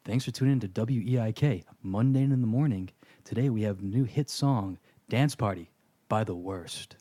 Thanks for tuning in to WEIK, Monday in the morning. Today we have a new hit song, Dance Party by The Worst.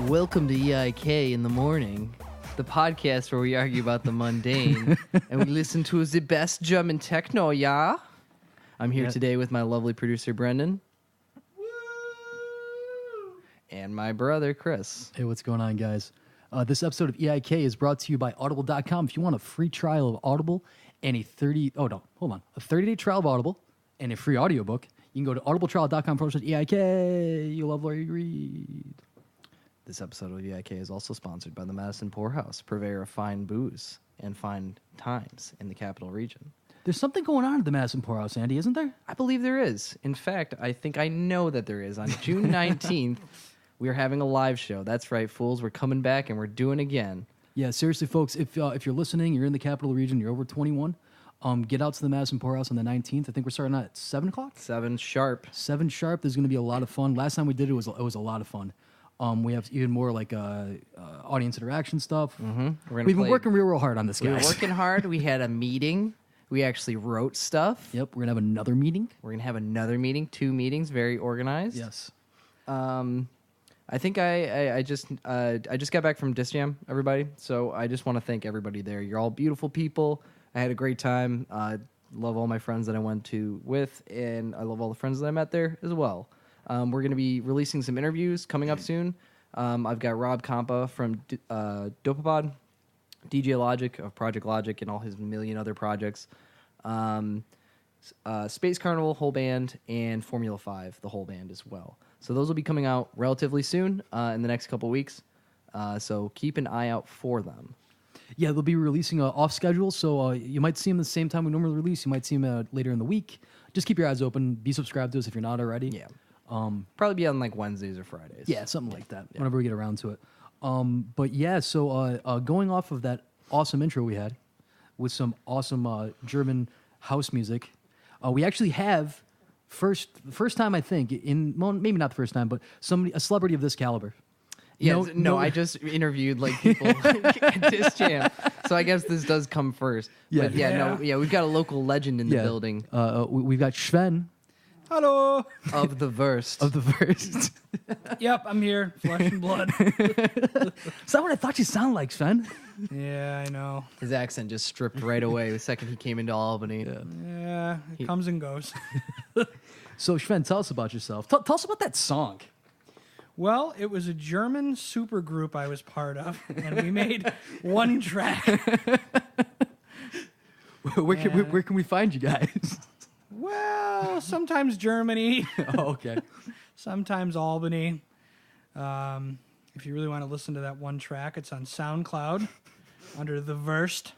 Welcome to EIK in the morning, the podcast where we argue about the mundane and we listen to the best German techno, yeah? I'm here today with my lovely producer, Brendan. And my brother, Chris. Hey, what's going on, guys? This episode of EIK is brought to you by Audible.com. If you want a free trial of Audible and a 30-day trial of Audible and a free audiobook, you can go to audibletrial.com/EIK. You'll love what you read. This episode of EIK is also sponsored by the Madison Poorhouse, purveyor of fine booze and fine times in the capital region. There's something going on at the Madison Poorhouse, Andy, isn't there? I believe there is. In fact, I think I know that there is. On June 19th, we are having a live show. That's right, fools. We're coming back, and we're doing again. Yeah, seriously, folks, if you're listening, you're in the capital region, you're over 21, get out to the Madison Poorhouse on the 19th. I think we're starting at 7 o'clock? 7 sharp. 7 sharp. There's going to be a lot of fun. Last time we did it was a lot of fun. We have even more like audience interaction stuff. Mm-hmm. We've been working real hard on this, guys. We were working hard. We had a meeting. We actually wrote stuff. Yep, we're going to have another meeting. We're going to have another meeting, 2 meetings, very organized. Yes. I think I just got back from Disc Jam, everybody. So I just want to thank everybody there. You're all beautiful people. I had a great time. Love all my friends that I went to with, and I love all the friends that I met there as well. We're going to be releasing some interviews coming up soon. I've got Rob Compa from Dopapod, DJ Logic of Project Logic, and all his million other projects. Space Carnival, whole band, and Formula 5, the whole band as well. So those will be coming out relatively soon in the next couple weeks. So keep an eye out for them. Yeah, they'll be releasing off schedule, so you might see them the same time we normally release. You might see them later in the week. Just keep your eyes open. Be subscribed to us if you're not already. Yeah. Probably be on like Wednesdays or Fridays. Yeah, something like that, whenever we get around to it. But yeah, so going off of that awesome intro we had with some awesome German house music, we actually have first time I think maybe not the first time, but a celebrity of this caliber. Yeah, no, I just interviewed like people at Disc Jam, so I guess this does come first. Yeah, but we've got a local legend in the building. We've got Sven. Hello. Of the Verst. Of the Verst. Yep, I'm here. Flesh and blood. Is that what I thought you sound like, Sven? Yeah, I know. His accent just stripped right away the second he came into Albany. Yeah, it comes and goes. So, Sven, tell us about yourself. Tell us about that song. Well, it was a German super group I was part of, and we made one track. Where can we find you guys? Well, sometimes Germany. Oh, okay. Sometimes Albany. If you really want to listen to that one track, it's on SoundCloud under The Verst.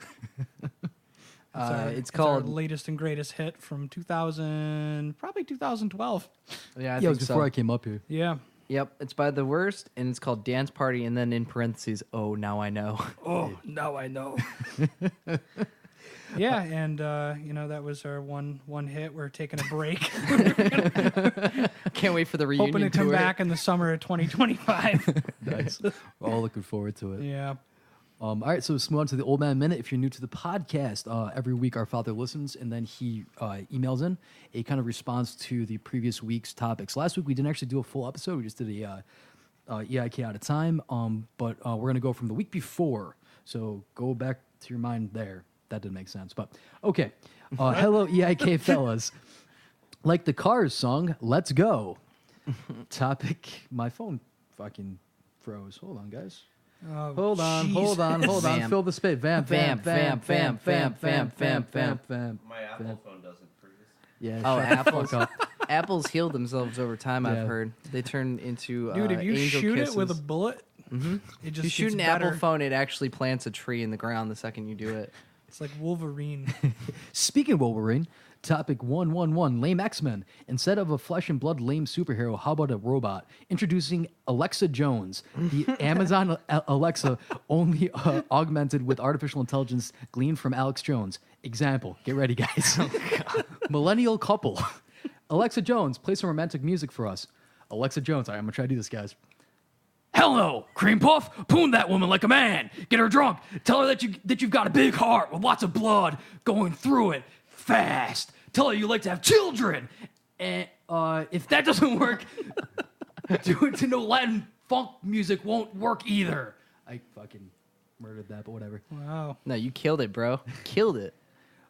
It's called our latest and greatest hit from 2012. Yeah, it was before I came up here. Yeah. Yep, it's by The Worst, and it's called Dance Party, and then in parentheses, oh, now I know. Oh, now I know. Yeah, and that was our one hit. We're taking a break. Can't wait for the reunion Hoping to come tour. back in the summer of 2025. Nice. We're all looking forward to it. Yeah. All right, so let's move on to the Old Man Minute. If you're new to the podcast, every week our father listens, and then he emails in a kind of response to the previous week's topics. Last week, we didn't actually do a full episode. We just did a EIK out of time, but we're going to go from the week before. So go back to your mind there. That didn't make sense, but okay. Hello, EIK fellas. Like the Cars song, Let's Go. Topic, my phone fucking froze. Hold on, guys. Oh, Hold on. Vamp. Fill the space. Vamp. My Apple phone doesn't freeze. Yeah. Oh, shut the Apple's fuck up. Apple's healed themselves over time. Yeah. I've heard they turn into dude, if you angel shoot kisses. it with a bullet, it just If you shoot gets an better. Apple phone, it actually plants a tree in the ground the second you do it. It's like Wolverine. Speaking of Wolverine, topic 111, lame X-Men. Instead of a flesh and blood lame superhero, how about a robot? Introducing Alexa Jones, the Amazon Alexa, only augmented with artificial intelligence gleaned from Alex Jones. Example, get ready, guys. Millennial couple. Alexa Jones, play some romantic music for us. Alexa Jones, all right, I'm going to try to do this, guys. Hell no! Cream puff, poon that woman like a man. Get her drunk. Tell her that you've got a big heart with lots of blood going through it fast. Tell her you like to have children. And if that doesn't work, do it to no Latin funk music won't work either. I fucking murdered that, but whatever. Wow. No, you killed it, bro. Killed it.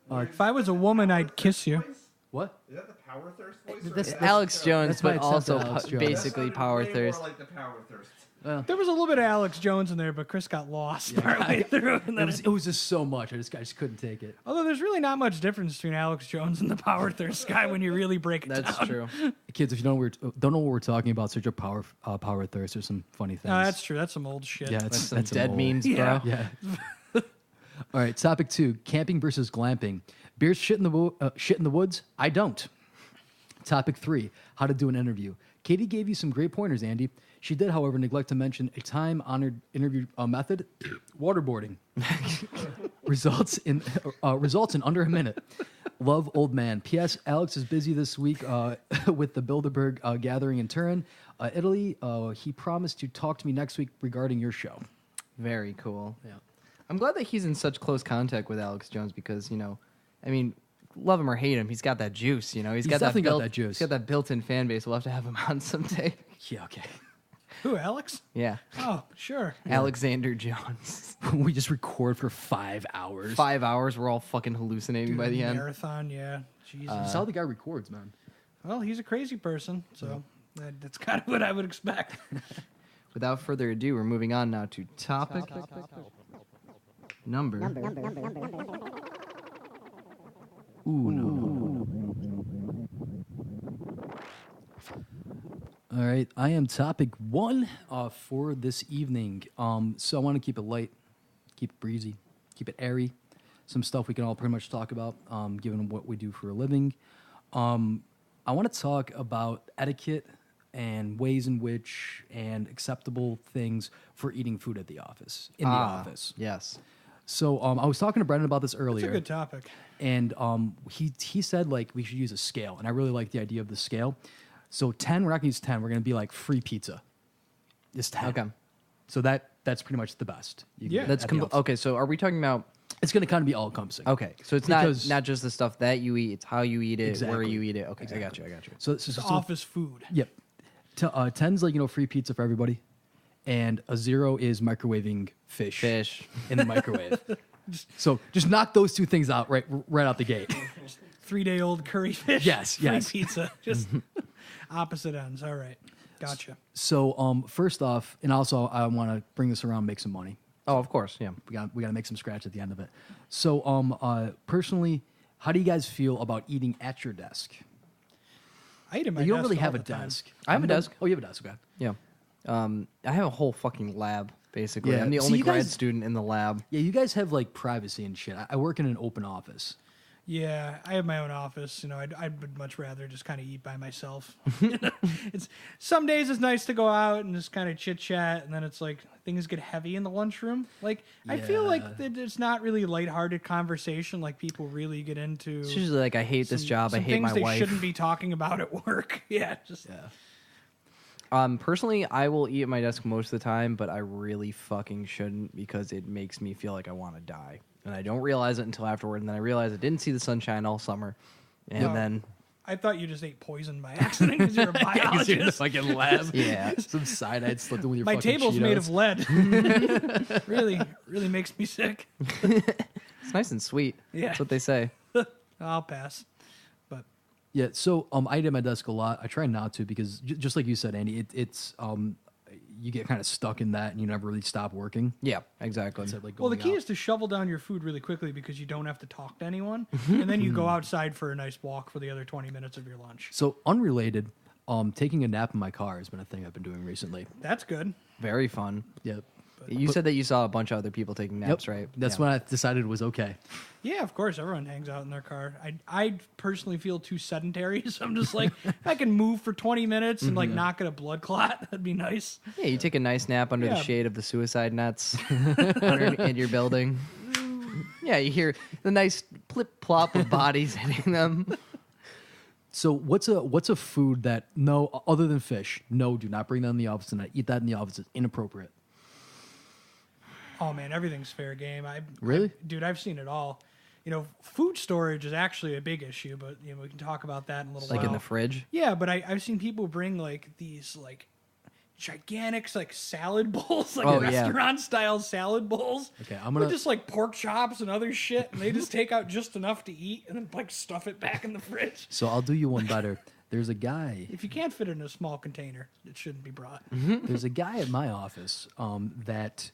If I was a woman, I'd kiss you. What? Is that the Power Thirst voice? or That's- is that Alex Jones, that's my but attempt also at Alex Jones. basically That sounded Power way Thirst. More like the Power Thirst. There was a little bit of Alex Jones in there, but Chris got lost partway through. And then It was just so much. I just couldn't take it. although there's really not much difference between Alex Jones and the Power Thirst guy when you really break it That's down. true. Kids, if you don't know what we're talking about, search up power thirst. There's some funny things. No, that's true. That's some old shit. yeah, That's some that's dead old. memes, Yeah. bro. Yeah. All right. Topic 2: camping versus glamping. Bears shit in the woods. I don't. Topic 3: how to do an interview. Katie gave you some great pointers, Andy. She did, however, neglect to mention a time-honored interview method: waterboarding. results in under a minute. Love, old man. P.S. Alex is busy this week with the Bilderberg gathering in Turin, Italy. He promised to talk to me next week regarding your show. Very cool. Yeah. I'm glad that he's in such close contact with Alex Jones because, I mean, love him or hate him, he's got that juice, He's got definitely got built, that juice. He's got that built-in fan base. We'll have to have him on someday. Yeah. Okay. Who, Alex? Yeah. Oh, sure. Alexander Jones. We just record for 5 hours. 5 hours, we're all fucking hallucinating by the end. Marathon, yeah. Jesus. That's how the guy records, man. Well, he's a crazy person, so that's kind of what I would expect. Without further ado, we're moving on now to topic number. All right, I am topic 1 for this evening. So I want to keep it light, keep it breezy, keep it airy. Some stuff we can all pretty much talk about, given what we do for a living. I want to talk about etiquette and ways in which and acceptable things for eating food at the office, in the office. Yes. So I was talking to Brendan about this earlier. It's a good topic. And he said, like, we should use a scale. And I really like the idea of the scale. So 10, we're not going to use 10. We're going to be like free pizza. It's 10. Okay. So that's pretty much the best. You can Yeah. get That's at the office. okay. So are we talking about? It's going to kind of be all encompassing. Okay, so it's Because- not just the stuff that you eat; it's how you eat it, where Exactly. you eat it. Okay, I got you. So It's office food. Yep. 10's like, free pizza for everybody. And a 0 is microwaving fish. Fish. In the microwave. So just knock those two things out right out the gate. 3-day-old curry fish. Yes, free yes. pizza. Just opposite ends. All right. Gotcha. So first off, and also I want to bring this around, make some money. Oh, of course, yeah. We got to make some scratch at the end of it. So personally, how do you guys feel about eating at your desk? I eat at my You don't desk really all have a the time. desk. I have a desk. Oh, you have a desk. Okay. Yeah. I have a whole fucking lab, basically. Yeah. I'm the See, only you grad guys- student in the lab. Yeah, you guys have like privacy and shit. I work in an open office. Yeah, I have my own office. I would much rather just kind of eat by myself. It's some days it's nice to go out and just kind of chit chat, and then it's like things get heavy in the lunchroom. Like I feel like Yeah. it's not really lighthearted conversation like people really get into. It's usually like, I hate this job. I some hate things my they wife. shouldn't be talking about at work. Yeah, just Personally, I will eat at my desk most of the time, but I really fucking shouldn't because it makes me feel like I want to die. And I don't realize it until afterward, and then I realize I didn't see the sunshine all summer. And No. then, I thought you just ate poison by accident because you're a You're in the biologist. fucking lab. yeah. Some cyanide slipped in with your My fucking table's made of Cheetos. lead. really makes me sick. It's nice and sweet. Yeah. That's what they say. I'll pass. But Yeah, so I eat at my desk a lot. I try not to because just like you said, Andy, it's you get kind of stuck in that and you never really stop working. Yeah, exactly. Instead of, like, Well, the going key out. is to shovel down your food really quickly because you don't have to talk to anyone, and then you go outside for a nice walk for the other 20 minutes of your lunch. So unrelated, taking a nap in my car has been a thing I've been doing recently. That's good. Very fun. Yep. You said that you saw a bunch of other people taking naps, right? That's Yeah. when I decided it was okay. Yeah, of course, everyone hangs out in their car. I personally feel too sedentary, so I'm just like, if I can move for 20 minutes and like not get a blood clot, that'd be nice. Yeah, you take a nice nap under the Yeah. shade of the suicide nets in your building. Yeah, you hear the nice plip plop of bodies hitting them. So what's a food that no other than fish? No, do not bring that in the office and eat that in the office. It's inappropriate. Oh man, everything's fair game. Really? Dude, I've seen it all. You know, food storage is actually a big issue, but you know we can talk about that in a little Like while. in the fridge. Yeah, but I've seen people bring like these like gigantic like salad bowls, like Oh, yeah. restaurant style salad bowls. Okay, I'm with gonna- just like pork chops and other shit, and they just take out just enough to eat and then like stuff it back in the fridge. So I'll do you one better. There's a guy. If you can't fit it in a small container, it shouldn't be brought. There's a guy at my office that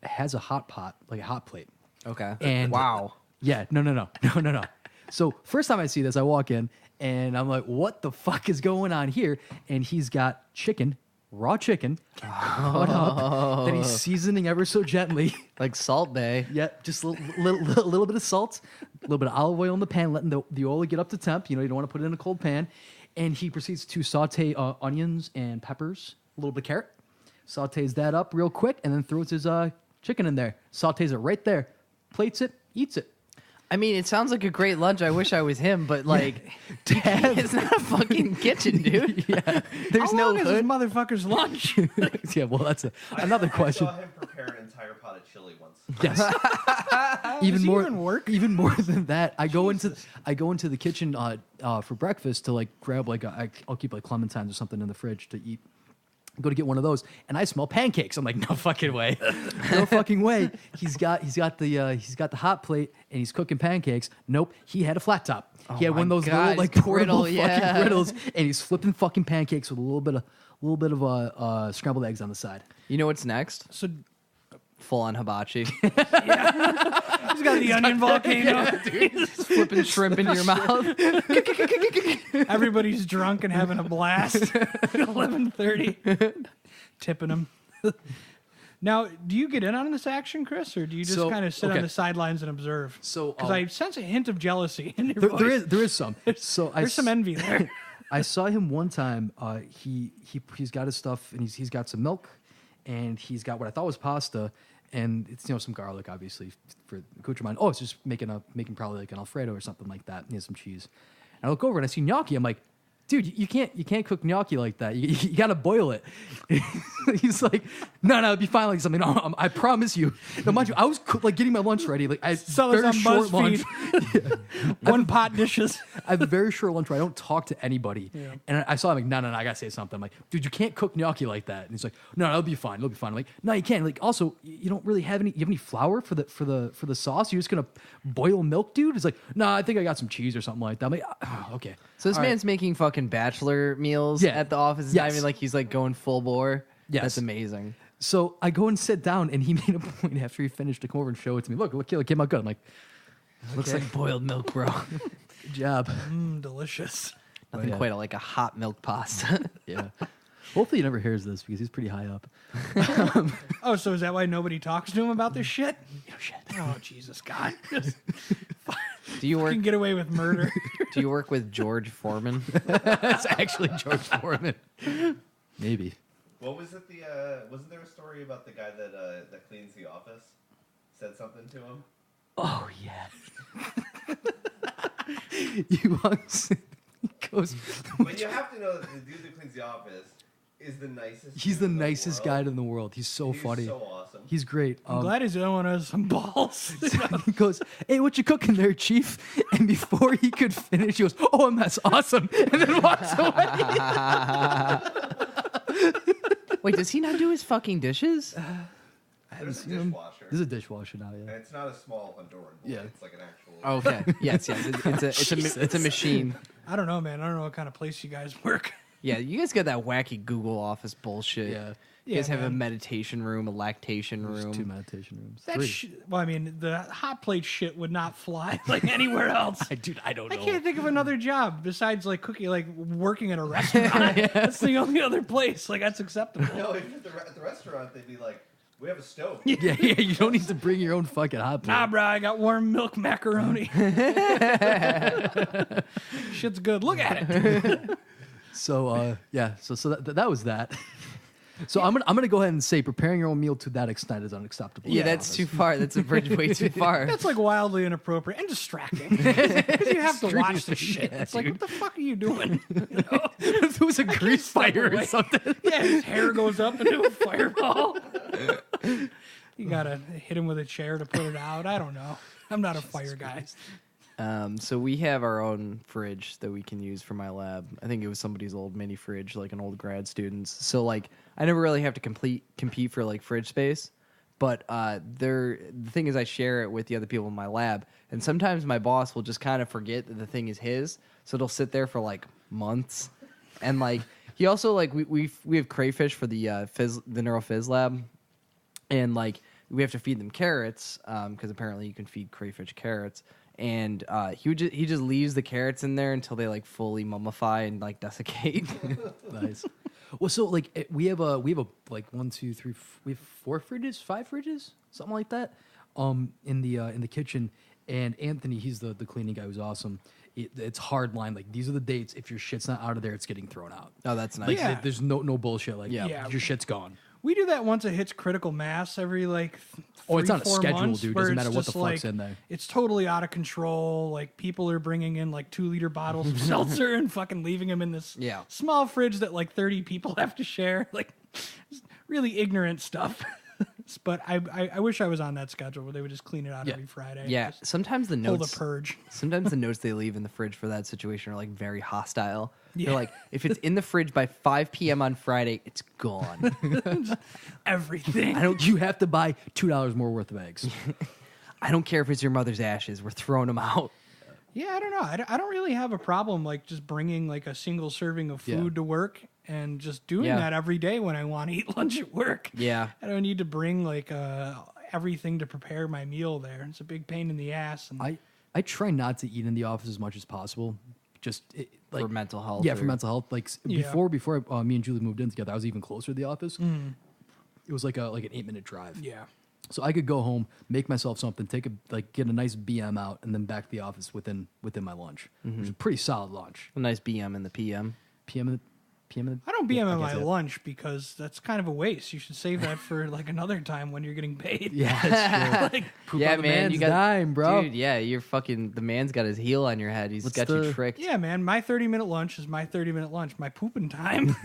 has a hot pot, like a hot plate. Okay. And wow. Yeah, no. So first time I see this, I walk in and I'm like, what the fuck is going on here? And he's got chicken, raw chicken, cut up, that he's seasoning ever so gently. Like Salt Bay. Yeah, just a little bit of salt, a little bit of olive oil in the pan, letting the oil get up to temp. You know, you don't want to put it in a cold pan. And he proceeds to saute onions and peppers, a little bit of carrot, sautés that up real quick, and then throws his chicken in there, sautés it right there, plates it, eats it. I mean, it sounds like a great lunch. I wish I was him, but like, it's not a fucking kitchen, dude. Yeah, there's How no long is this hood. motherfucker's lunch? Yeah, well, that's another question. I saw him prepare an entire pot of chili once. Yes. Does he even work? Even more than that, I go into the kitchen for breakfast to like grab like I'll keep like clementines or something in the fridge to eat. Go to get one of those, and I smell pancakes. I'm like, no fucking way, no fucking way. He's got the hot plate, and he's cooking pancakes. Nope, he had a flat top. He had my one of those God, little like griddle, portable fucking yeah. griddles, and he's flipping fucking pancakes with a little bit of scrambled eggs on the side. You know what's next? So Full on hibachi. he's got the onion volcano. Flipping shrimp into your mouth. Everybody's drunk and having a blast at 11:30. Tipping them. Now, do you get in on this action, Chris, or do you just So, kind of sit okay. on the sidelines and observe? So, because I sense a hint of jealousy in your voice. there is some. So There's some envy there. I saw him one time. He's got his stuff, and he's got some milk, and he's got what I thought was pasta, and it's some garlic, obviously for accoutrement. Oh, it's just making probably like an Alfredo or something like that. And he has some cheese. And I look over and I see gnocchi. I'm like, dude, you can't cook gnocchi like that. You gotta boil it. He's like, no, it'll be fine like something. No, I promise you. No, mind you, I was like getting my lunch ready. Like I Sell this very on short lunch. BuzzFeed. One pot dishes. I have a very short lunch where I don't talk to anybody. Yeah. And I saw him like, no, I gotta say something. I'm like, dude, you can't cook gnocchi like that. And he's like, no, it'll be fine. I'm like, no, you can't. Like, also, you don't really have any. You have any flour for the sauce? You're just gonna boil milk, dude? It's like, no, I think I got some cheese or something like that. I'm like, oh, okay. So this All right. man's making fucking bachelor meals Yeah. at the office. It's not Yes. even like he's like going full bore. Yes. That's amazing. So I go and sit down, and he made a point after he finished to come over and show it to me. Look, it came out good. I'm like, Looks like boiled milk, bro. good job. Delicious. Nothing yeah. quite like a hot milk pasta. Yeah. Hopefully he never hears this because he's pretty high up. Oh, so is that why nobody talks to him about this shit? Oh, shit. Oh, Jesus, God. Just Do you work? can get away with murder. Do you work with George Foreman? That's actually George Foreman. Maybe. What was it? Wasn't there a story about the guy that cleans the office? Said something to him. Oh, yeah. He walks in, he goes, But you have to know that the dude that cleans the office is the nicest. he's the dude in nicest guy world. in the world. He's so He's funny. so awesome. He's great. I'm glad he's the only one who has some balls. He goes, hey, what you cooking there, Chief? And before he could finish, he goes, oh, that's awesome. And then walks away. Wait, does he not do his fucking dishes? I haven't There's a seen him. dishwasher. There's a dishwasher now, And yeah. it's not a small Honduran bowl. Yeah. It's like an actual. Okay. Yes. It's a machine. I don't know, man. I don't know what kind of place you guys work. Yeah, you guys got that wacky Google Office bullshit. Yeah. You guys Yeah, have a man. meditation room, a lactation There's 2 room. meditation rooms. That 3. well, I mean, the hot plate shit would not fly like anywhere else. Dude, I don't I know. can't think of another job besides like cooking, like working at a restaurant. That's the only other place. Like that's acceptable. No, if at the restaurant, they'd be like, "We have a stove." Yeah, you don't need to bring your own fucking hot plate. Nah, bro, I got warm milk macaroni. Shit's good. Look at it. So so that was that. So I'm gonna go ahead and say preparing your own meal to that extent is unacceptable. Yeah, that's too far. That's a bridge way too far. That's like wildly inappropriate and distracting because you have to watch the shit. Yeah, It's like, what the fuck are you doing? If it was a grease fire or something. Yeah, his hair goes up into a fireball. You gotta hit him with a chair to put it out. I don't know. I'm not a fire guy. So we have our own fridge that we can use for my lab. I think it was somebody's old mini fridge, like an old grad student's. So like I never really have to compete for like fridge space. But the thing is I share it with the other people in my lab, and sometimes my boss will just kind of forget that the thing is his, so it'll sit there for like months. And like he also like we have crayfish for the NeuroPhys lab, and like we have to feed them carrots because apparently you can feed crayfish carrots. And he just leaves the carrots in there until they like fully mummify and like desiccate. Nice. Well, so like we have a like 1, 2, 3. We have 4 fridges, 5 fridges, something like that. In the kitchen. And Anthony, he's the cleaning guy who's awesome. It's hard line. Like these are the dates. If your shit's not out of there, it's getting thrown out. Oh, that's nice. Like Yeah. there's no bullshit. Like Yeah. your shit's gone. We do that once it hits critical mass every like. Oh, it's on a 3-4 schedule, months, dude. where Doesn't it's matter what the just, fuck's like, in there. It's totally out of control. Like people are bringing in like 2-liter bottles of seltzer and fucking leaving them in this Yeah. small fridge that like 30 people have to share. Like really ignorant stuff. But I wish I was on that schedule where they would just clean it out Yeah. every Friday. Yeah, Just sometimes the pull the notes. purge. Sometimes the notes they leave in the fridge for that situation are like very hostile. Yeah. They're like, if it's in the fridge by 5 p.m. on Friday, it's gone. Everything. You have to buy $2 more worth of eggs. I don't care if it's your mother's ashes. We're throwing them out. Yeah, I don't know. I don't really have a problem like just bringing like a single serving of food Yeah. to work and just doing Yeah. that every day when I want to eat lunch at work. Yeah. I don't need to bring like everything to prepare my meal there. It's a big pain in the ass. And I try not to eat in the office as much as possible. Just like For mental health. Yeah, or- for mental health. Like Yeah. before me and Julie moved in together, I was even closer to the office. It was like an 8-minute drive. yeah. So I could go home, make myself something, get a nice BM out, and then back to the office within my lunch, which is a pretty solid lunch. A nice BM in the PM. PM. I don't BM at my guess, yeah. lunch because that's kind of a waste. You should save that for like another time when you're getting paid. Yeah, that's true. Like, Poop Yeah, on the man, man's you got dime, bro. Dude, yeah, you're fucking. The man's got his heel on your head. He's What's got you the- tricked. yeah, man. My 30-minute lunch is my 30-minute lunch. My pooping time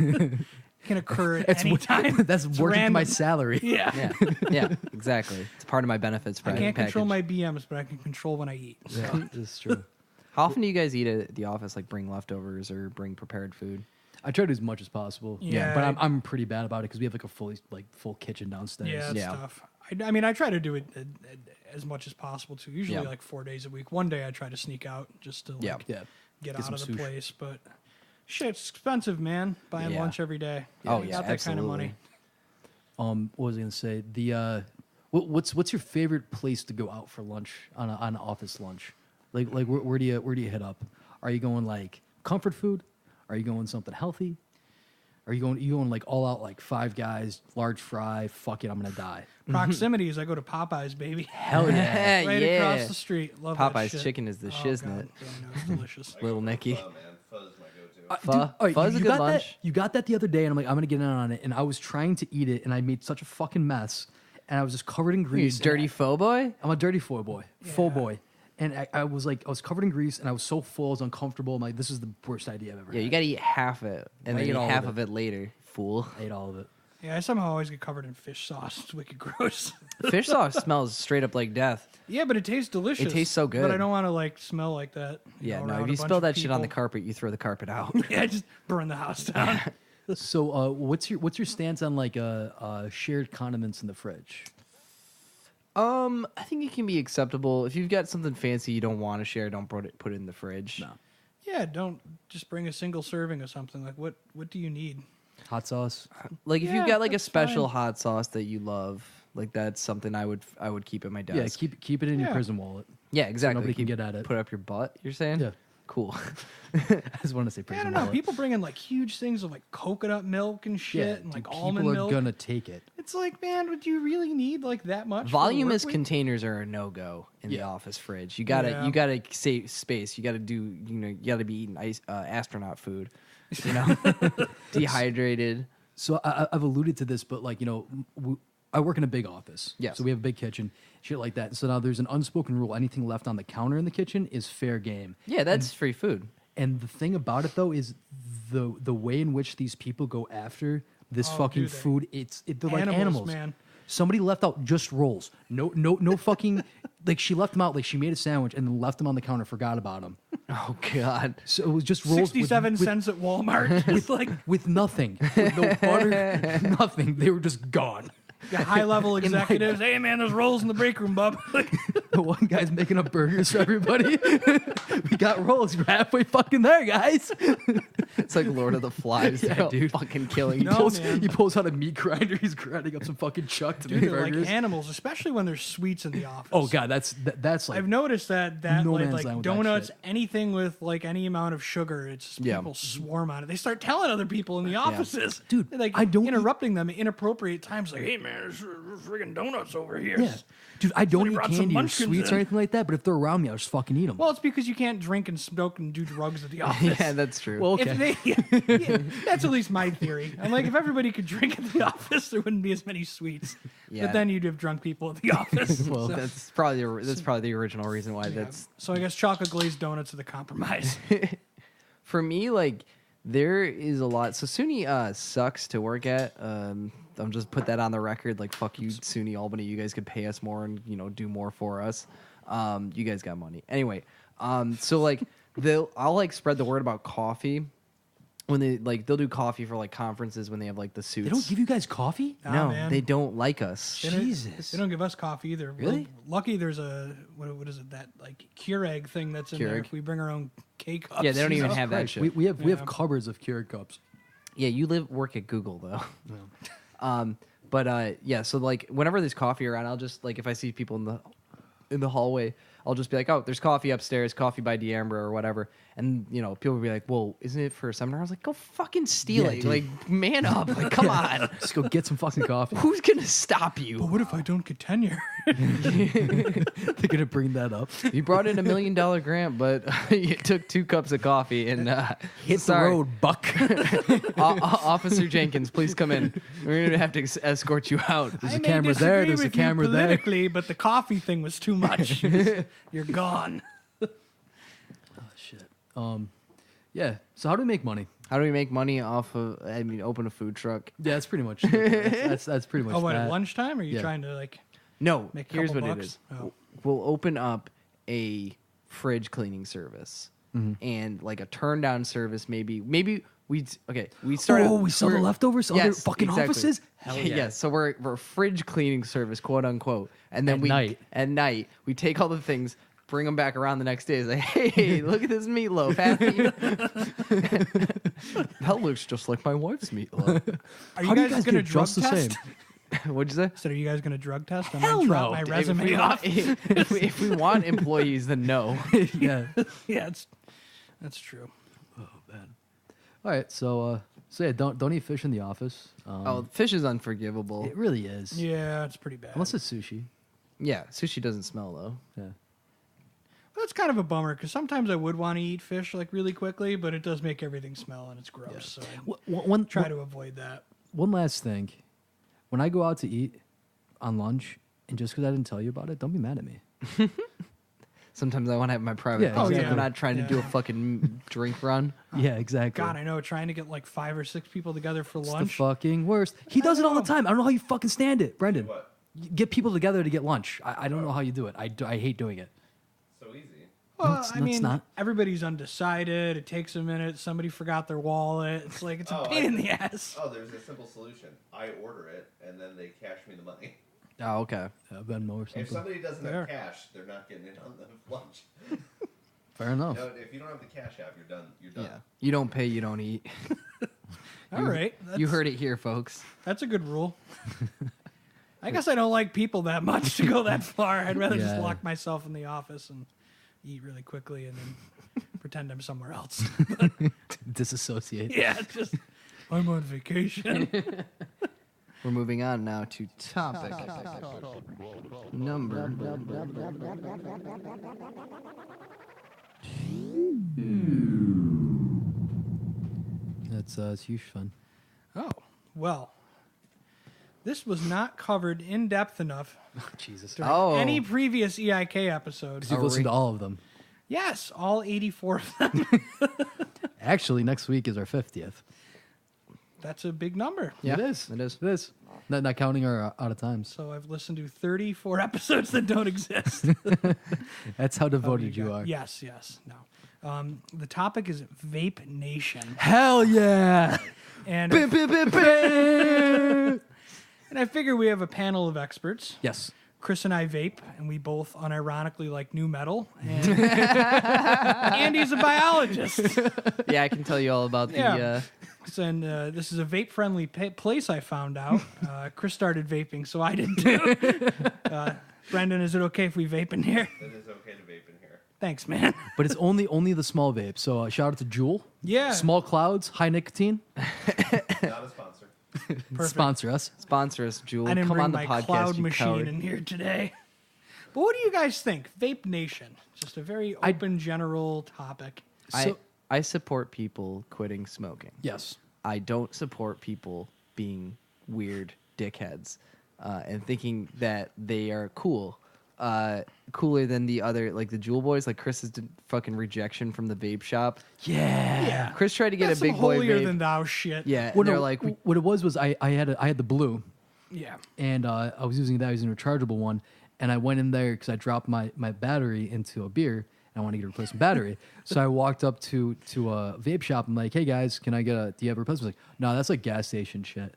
can occur at That's any time. That's It's working to my random. salary. Yeah. Yeah, yeah, exactly. It's part of my benefits. I can't control package. my BMs, but I can control when I eat. Yeah, that's true. How often do you guys eat at the office? Like bring leftovers or bring prepared food? I try to do as much as possible. Yeah, but I'm pretty bad about it because we have like a full kitchen downstairs. Yeah, it's Yeah. tough. I mean, I try to do it as much as possible too. Usually Yeah. like 4 days a week. One day I try to sneak out just to like, Yeah. Yeah. get Get out some of the sushi. place. But shit, it's expensive, man. Buying Yeah. lunch every day. Oh, Got yeah, that kind of money. absolutely. What was I gonna say? The what's your favorite place to go out for lunch on an office lunch? Like where do you hit up? Are you going like comfort food? Are you going something healthy? Are you going like all out like Five Guys, large fry? Fuck it, I'm gonna die. Proximities. I go to Popeyes, baby. Hell yeah! Right yeah. across the street. Love that Popeyes shit. chicken is the Oh, shiznit. God. Yeah, I know, it's delicious. Little Nicky. Pho, man. Pho's my go-to. Pho? Dude, all right, Pho's a you good got lunch. That, you got that the other day, and I'm like, I'm gonna get in on it. And I was trying to eat it, and I made such a fucking mess, and I was just covered in You grease. dirty faux boy? I'm a dirty full boy. Full Yeah. boy. And I was covered in grease, and I was so full, I was uncomfortable. I'm like, this is the worst idea I've ever Yeah, had. you gotta eat half it and I then eat eat all of half it. of it later. Fool. I ate all of it. Yeah, I somehow always get covered in fish sauce. It's wicked gross. Fish sauce smells straight up like death. Yeah, but it tastes delicious. tastes so But good. I don't want to like smell like that. Yeah, know, no, around if a you bunch spill of that shit on the people. carpet, you throw the carpet out. Yeah, just burn the house down. So, what's your stance on like shared condiments in the fridge? I think it can be acceptable. If you've got something fancy you don't want to share, don't put it in the fridge. No. Yeah, don't just bring a single serving of something. Like, what do you need? Hot sauce. Like if Yeah, you've got like a that's special fine. hot sauce that you love, like that's something I would keep at my desk. Yeah, keep it in your Yeah. prison wallet. Yeah, exactly. nobody can Keep- get at it. Put up your butt. You're saying? Yeah. Cool. I just want to say I prison don't know. wallet. People bring in like huge things of like coconut milk and shit yeah, and dude, like people almond are milk. gonna take it. It's like, man, would you really need like that much? for the Voluminous work week? containers are a no go in the Yeah. office fridge. You gotta Yeah. save space. You gotta do you gotta be eating astronaut food. You know, dehydrated. So I've alluded to this, but like I work in a big office. Yes. So we have a big kitchen, shit like that. So now there's an unspoken rule: anything left on the counter in the kitchen is fair game. Yeah, that's free food. And the thing about it though is the way in which these people go after this Oh, fucking do they? food. They're like animals, man. Somebody left out just rolls. No fucking like she left them out. Like she made a sandwich and then left them on the counter, forgot about them. Oh God. So it was just rolls 67 with, cents at Walmart. It's like with nothing, with no butter, nothing. They were just gone. got high level executives. Hey man, there's rolls in the break room, bub. The one guy's making up burgers for everybody. We got rolls. We're halfway fucking there, guys. It's like Lord of the Flies. Yeah, They're all dude. fucking killing No, each Pulls- man. He pulls out a meat grinder. He's grinding up some fucking chuck to Dude, make they're like burgers. animals, especially when there's sweets in the office. Oh god, that's like I've noticed that No like, man's like land with that donuts, shit. anything with like any amount of sugar, it's just Yeah. people swarm on it. They start telling other people in the offices, Dude, They're, like I don't eat- interrupting them at inappropriate times. Like, hey man, there's friggin' donuts over here. yeah. Dude, I don't Somebody eat brought some candy or munchkins sweets or in. anything like that, but if they're around me, I'll just fucking eat them. Well, it's because you can't drink and smoke and do drugs at the office. Yeah, that's true. Well, If okay. yeah, that's at least my theory. I'm like, if everybody could drink at the office, there wouldn't be as many sweets. Yeah. But then you'd have drunk people at the office. Well, so, that's probably the original reason why yeah. that's So I guess chocolate glazed donuts are the compromise. for me. Like there is a lot. So SUNY sucks to work at. I'm just put that on the record. Like fuck you, SUNY Albany. You guys could pay us more and do more for us. You guys got money anyway. So like I'll like spread the word about coffee when they'll do coffee for like conferences when they have like the suits. They don't give you guys coffee? Nah, no, man. they don't like us. They don't- Jesus. They don't give us coffee either. Really? We're lucky there's a what is it, that like Keurig thing that's in there. Keurig? If we bring our own K-cups. Yeah, they don't even Jesus have that Christ. shit. We have Yeah. cupboards of Keurig cups. Yeah, you work at Google though. But yeah, so like whenever there's coffee around, I'll just like if I see people in the hallway, I'll just be like, oh, there's coffee upstairs, coffee by D'Ambra or whatever. And people will be like, well, isn't it for a seminar? I was like, go fucking steal Yeah, it. dude. Like, man up. Like, come on. Just go get some fucking coffee. Who's gonna stop But you? what if I don't get tenure? They're gonna bring that up. You brought in $1 million grant, but you took 2 cups of coffee and Hit sorry. the road, buck. Officer Jenkins, please come in. We're gonna have to escort you out. There's I a may camera there. disagree There's a with you camera there. politically, but the coffee thing was too much. You're gone. Oh shit. Yeah. So how do we make money? How do we make money off of? I mean, open a food truck. Yeah, that's pretty much. That's pretty much. Oh, what, that. at lunchtime? Or are you Yeah. trying to like No, make a here's couple what bucks? it is. Oh. We'll open up a fridge cleaning service and like a turn down service. Maybe we started. Oh, we sell the we're- leftovers to other Yes, fucking exactly. offices. Hell yeah. Yes, so we're a fridge cleaning service, quote unquote, and then At night. we take all the things. Bring them back around the next day. It's like, hey, look at this meatloaf. Happy? That looks just like my wife's meatloaf. Are How do you guys going to get drug just the test? same? What'd you say? So are you guys going to drug test? I'm Hell gonna drop no. my If resume if, we off. want, if we want employees, then no. Yeah. Yeah, that's true. Oh man. All right. So yeah, don't eat fish in the office. Oh, fish is unforgivable. It really is. Yeah, it's pretty bad. Unless it's sushi. Yeah, sushi doesn't smell though. Yeah. That's kind of a bummer because sometimes I would want to eat fish like really quickly, but it does make everything smell and it's gross. So I One try to avoid that. One last thing. When I go out to eat on lunch, and just because I didn't tell you about it, don't be mad at me. Sometimes I want to have my private. Yeah, thoughts. exactly. I'm not trying to do a Yeah. fucking drink run. Yeah, exactly. God, I know. Trying to get like 5 or 6 people together for It's the lunch. fucking worst. He does it all the know. time. I don't know how you fucking stand it, Brendan. What? You get people together to get lunch. I don't know how you do it. I hate doing it. So easy. Well, No, it's I mean, not. everybody's undecided. It takes a minute. Somebody forgot their wallet. It's like it's a Oh, pain in the ass. Oh, there's a simple solution. I order it, and then they cash me the money. Oh, okay. Venmo or If something. somebody doesn't Fair. have cash, they're not getting it on the lunch. Fair enough. You know, if you don't have the Cash App, you're done. You're done. Yeah. You don't pay, you don't eat. All right. You heard it here, folks. That's a good rule. I guess I don't like people that much to go that far. I'd rather just Yeah. lock myself in the office and eat really quickly and then pretend I'm somewhere else. Disassociate. Yeah, just I'm on vacation. We're moving on now to topic number. It's huge fun. Oh, well. This was not covered in depth enough Jesus. during Oh. any previous EIK episode. You've listened to all of them. Yes, all 84 of them. Actually, next week is our 50th. That's a big number. Yeah, It is. It is. It is. Not counting our out of times. So I've listened to 34 episodes that don't exist. That's how devoted you are. Yes, no. The topic is Vape Nation. Hell yeah! And, Bim, bim, bim, bim. and I figure we have a panel of experts. Yes. Chris and I vape, and we both unironically like new metal. And Andy's a biologist. Yeah, I can tell you all about the. Yeah. And this is a vape-friendly place I found out. Chris started vaping, so I did too. Brendan, is it okay if we vape in here? It is okay to vape in here. Thanks, man. But it's only the small vape. So shout out to Juul. Yeah. Small clouds, high nicotine. Not a sponsor. Perfect. Sponsor us. Sponsor us, Jewel. I didn't Come bring on the my podcast, cloud you machine coward. in here today. But what do you guys think? Vape Nation. Just a very open, general topic. I support people quitting smoking. Yes. I don't support people being weird dickheads and thinking that they are cool. Cooler than the other, like the Jewel boys, like Chris's fucking rejection from the vape shop. Yeah. Chris tried to get That's a big some boy holier vape. than thou shit. Yeah, Well, and they're no, like, what it was I had the blue, Yeah. and I was using that. I was using a rechargeable one, and I went in there because I dropped my battery into a beer. And I want to get a replacement battery, so I walked up to a vape shop. I'm like, "Hey guys, can I get do you have a replacement?" He's like, "No, that's like gas station shit."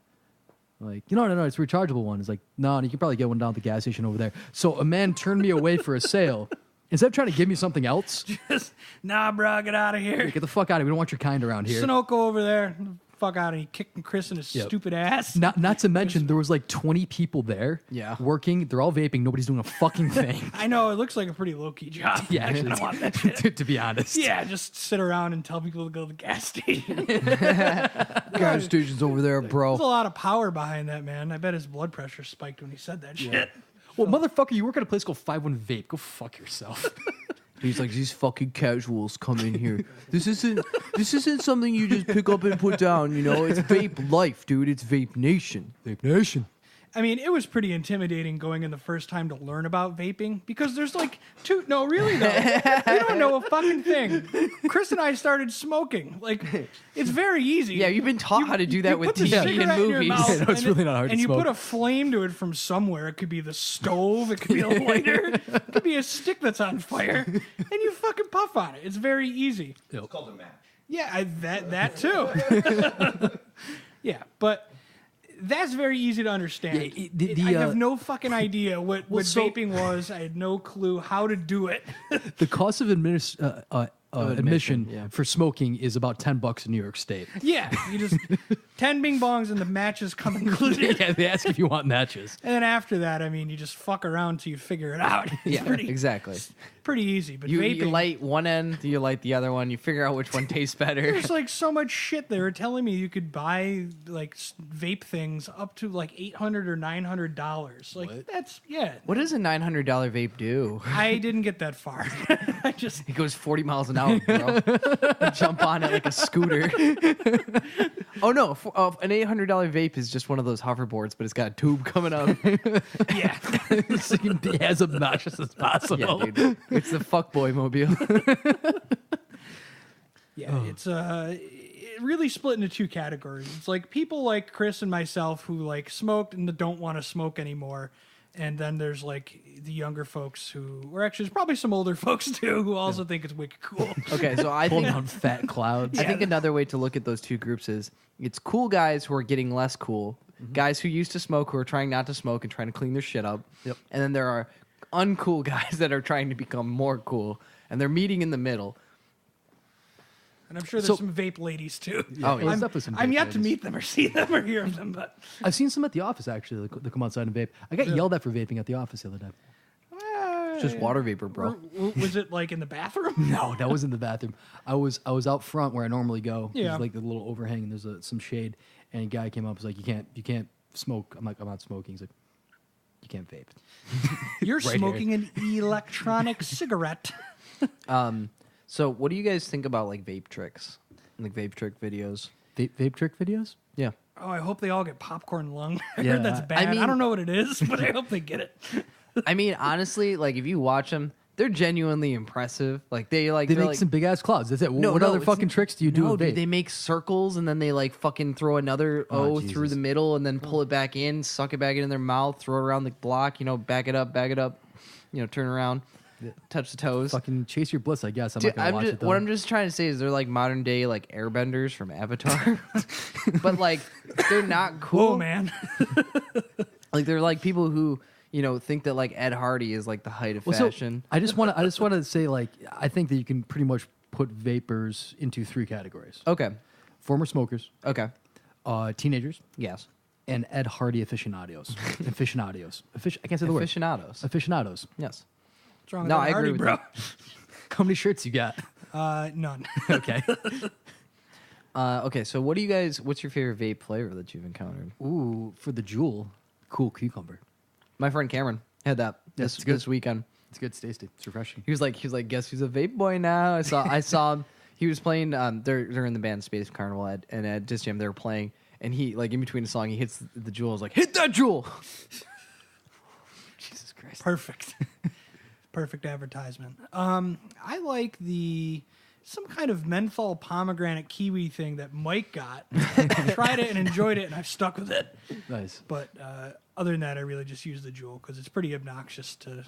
I'm like, no, it's a rechargeable one. It's like, no, you can probably get one down at the gas station over there. So a man turned me away for a sale. Instead of trying to give me something else, Just, nah, bro, get out of here. get the fuck out of here. We don't want your kind around here. Sunoco over there. Fuck out. And he kicked Chris in his Yep. stupid ass. Not to mention, there was like 20 people there Yeah. working. They're all vaping. Nobody's doing a fucking thing. I know. It looks like a pretty low-key job. Yeah, I actually, don't want that shit. to be honest. Yeah, just sit around and tell people to go to the gas station. gas station's over there, There's a bro. lot of power behind that, man. I bet his blood pressure spiked when he said that shit. Well, motherfucker, you work at a place called 51 Vape. Go fuck yourself. He's like, these fucking casuals come in here. This isn't something you just pick up and put down, you know? It's vape life, dude. It's Vape Nation. Vape Nation. I mean, it was pretty intimidating going in the first time to learn about vaping because there's like no, really though. You don't know a fucking thing. Chris and I started smoking. Like, it's very easy. Yeah, you've been taught how to do that You with put the TV and cigarette in your movies. mouth, Yeah, no, it's and really not hard to And you smoke. put a flame to it from somewhere. It could be the stove. It could be a lighter. It could be a stick that's on fire. And you fucking puff on it. It's very easy. It's called a match. Yeah, that too. Yeah, but that's very easy to understand. Yeah, I have no fucking idea what so- vaping was. I had no clue how to do it. The cost of admission yeah. for smoking is about $10 in New York State. Yeah, you just 10 bing bongs and the matches come included. Yeah, they ask if you want matches. And then after that, I mean, you just fuck around till you figure it out. It's Yeah, pretty, exactly. pretty easy. But You vaping, light one end, you light the other one. You figure out which one tastes better. there's like so much shit. They were telling me you could buy like vape things up to like $800 or $900. Like What? that's What does a $900 vape do? I didn't get that far. I just It goes 40 miles an hour, bro. You jump on it like a scooter. Oh no, an $800 vape is just one of those hoverboards, but it's got a tube coming up. yeah. So you can be as obnoxious as possible. Yeah, dude. It's the fuckboy mobile. Yeah, it's it really split into two categories. It's like people like Chris and myself who like smoked and don't want to smoke anymore. And then there's like the younger folks who, or actually there's probably some older folks too, who also think it's wicked cool. Okay, so I Pulling think on fat clouds. I think another way to look at those two groups is it's cool guys who are getting less cool, guys who used to smoke who are trying not to smoke and trying to clean their shit up. Yep. And then there are uncool guys that are trying to become more cool. and they're meeting in the middle. And I'm sure there's So- some vape ladies too. Oh, yeah. There's definitely some I'm vape yet to ladies. meet them or see them or hear of them, but I've seen some at the office actually. They come outside and vape. I got yelled at for vaping at the office the other day. It's just water vapor, bro. Was it like in the bathroom? No, that was in the bathroom. I was out front where I normally go. Yeah. There's like the little overhang and there's some shade. And a guy came up and was like, you can't smoke. I'm like, I'm not smoking. He's like, you can't vape. You're Right smoking an electronic cigarette. So what do you guys think about like vape tricks, like vape trick videos? Vape trick videos? Yeah. Oh, I hope they all get popcorn lung. I Yeah, heard that's I bad. I, mean- don't know what it is, but I hope they get it. I mean, honestly, like if you watch them, they're genuinely impressive. Like they They they're make like, some big ass clouds. That's it. No, what no, other it's- fucking tricks do you do no, with dude, vape? they make circles and then they like fucking throw another Oh, O through Jesus. the middle and then pull it back in, suck it back in their mouth, throw it around the block, back it up, turn around, touch the toes. Fucking chase your bliss, I guess. I'm Dude, not gonna watch it though. what I'm just trying to say is they're like modern day like airbenders from Avatar, but like they're not cool. Oh man. Like they're like people who think that like Ed Hardy is like the height of Well, so, fashion. I just want to say like I think that you can pretty much put vapors into 3 categories: Okay, former smokers, okay, teenagers, yes, and Ed Hardy aficionados. I can't say the word. aficionados. Aficionados. Yes. What's wrong with No, that I agree Hardy, with bro? How many shirts you got? None. Okay. Okay, so what's your favorite vape flavor that you've encountered? Ooh, for the Juul, cool cucumber. My friend Cameron had that That's good. this weekend. It's good. It's tasty. It's refreshing. He was like, guess who's a vape boy now? I saw him. He was playing. They're in the band Space Carnival and at Disc Jam they were playing, and he like in between the song he hits the Juul. I was like, hit that Juul. Jesus Christ. Perfect. Perfect advertisement. I like some kind of menthol pomegranate kiwi thing that Mike got. I tried it and enjoyed it, and I've stuck with it. Nice. But other than that, I really just use the Juul because it's pretty obnoxious to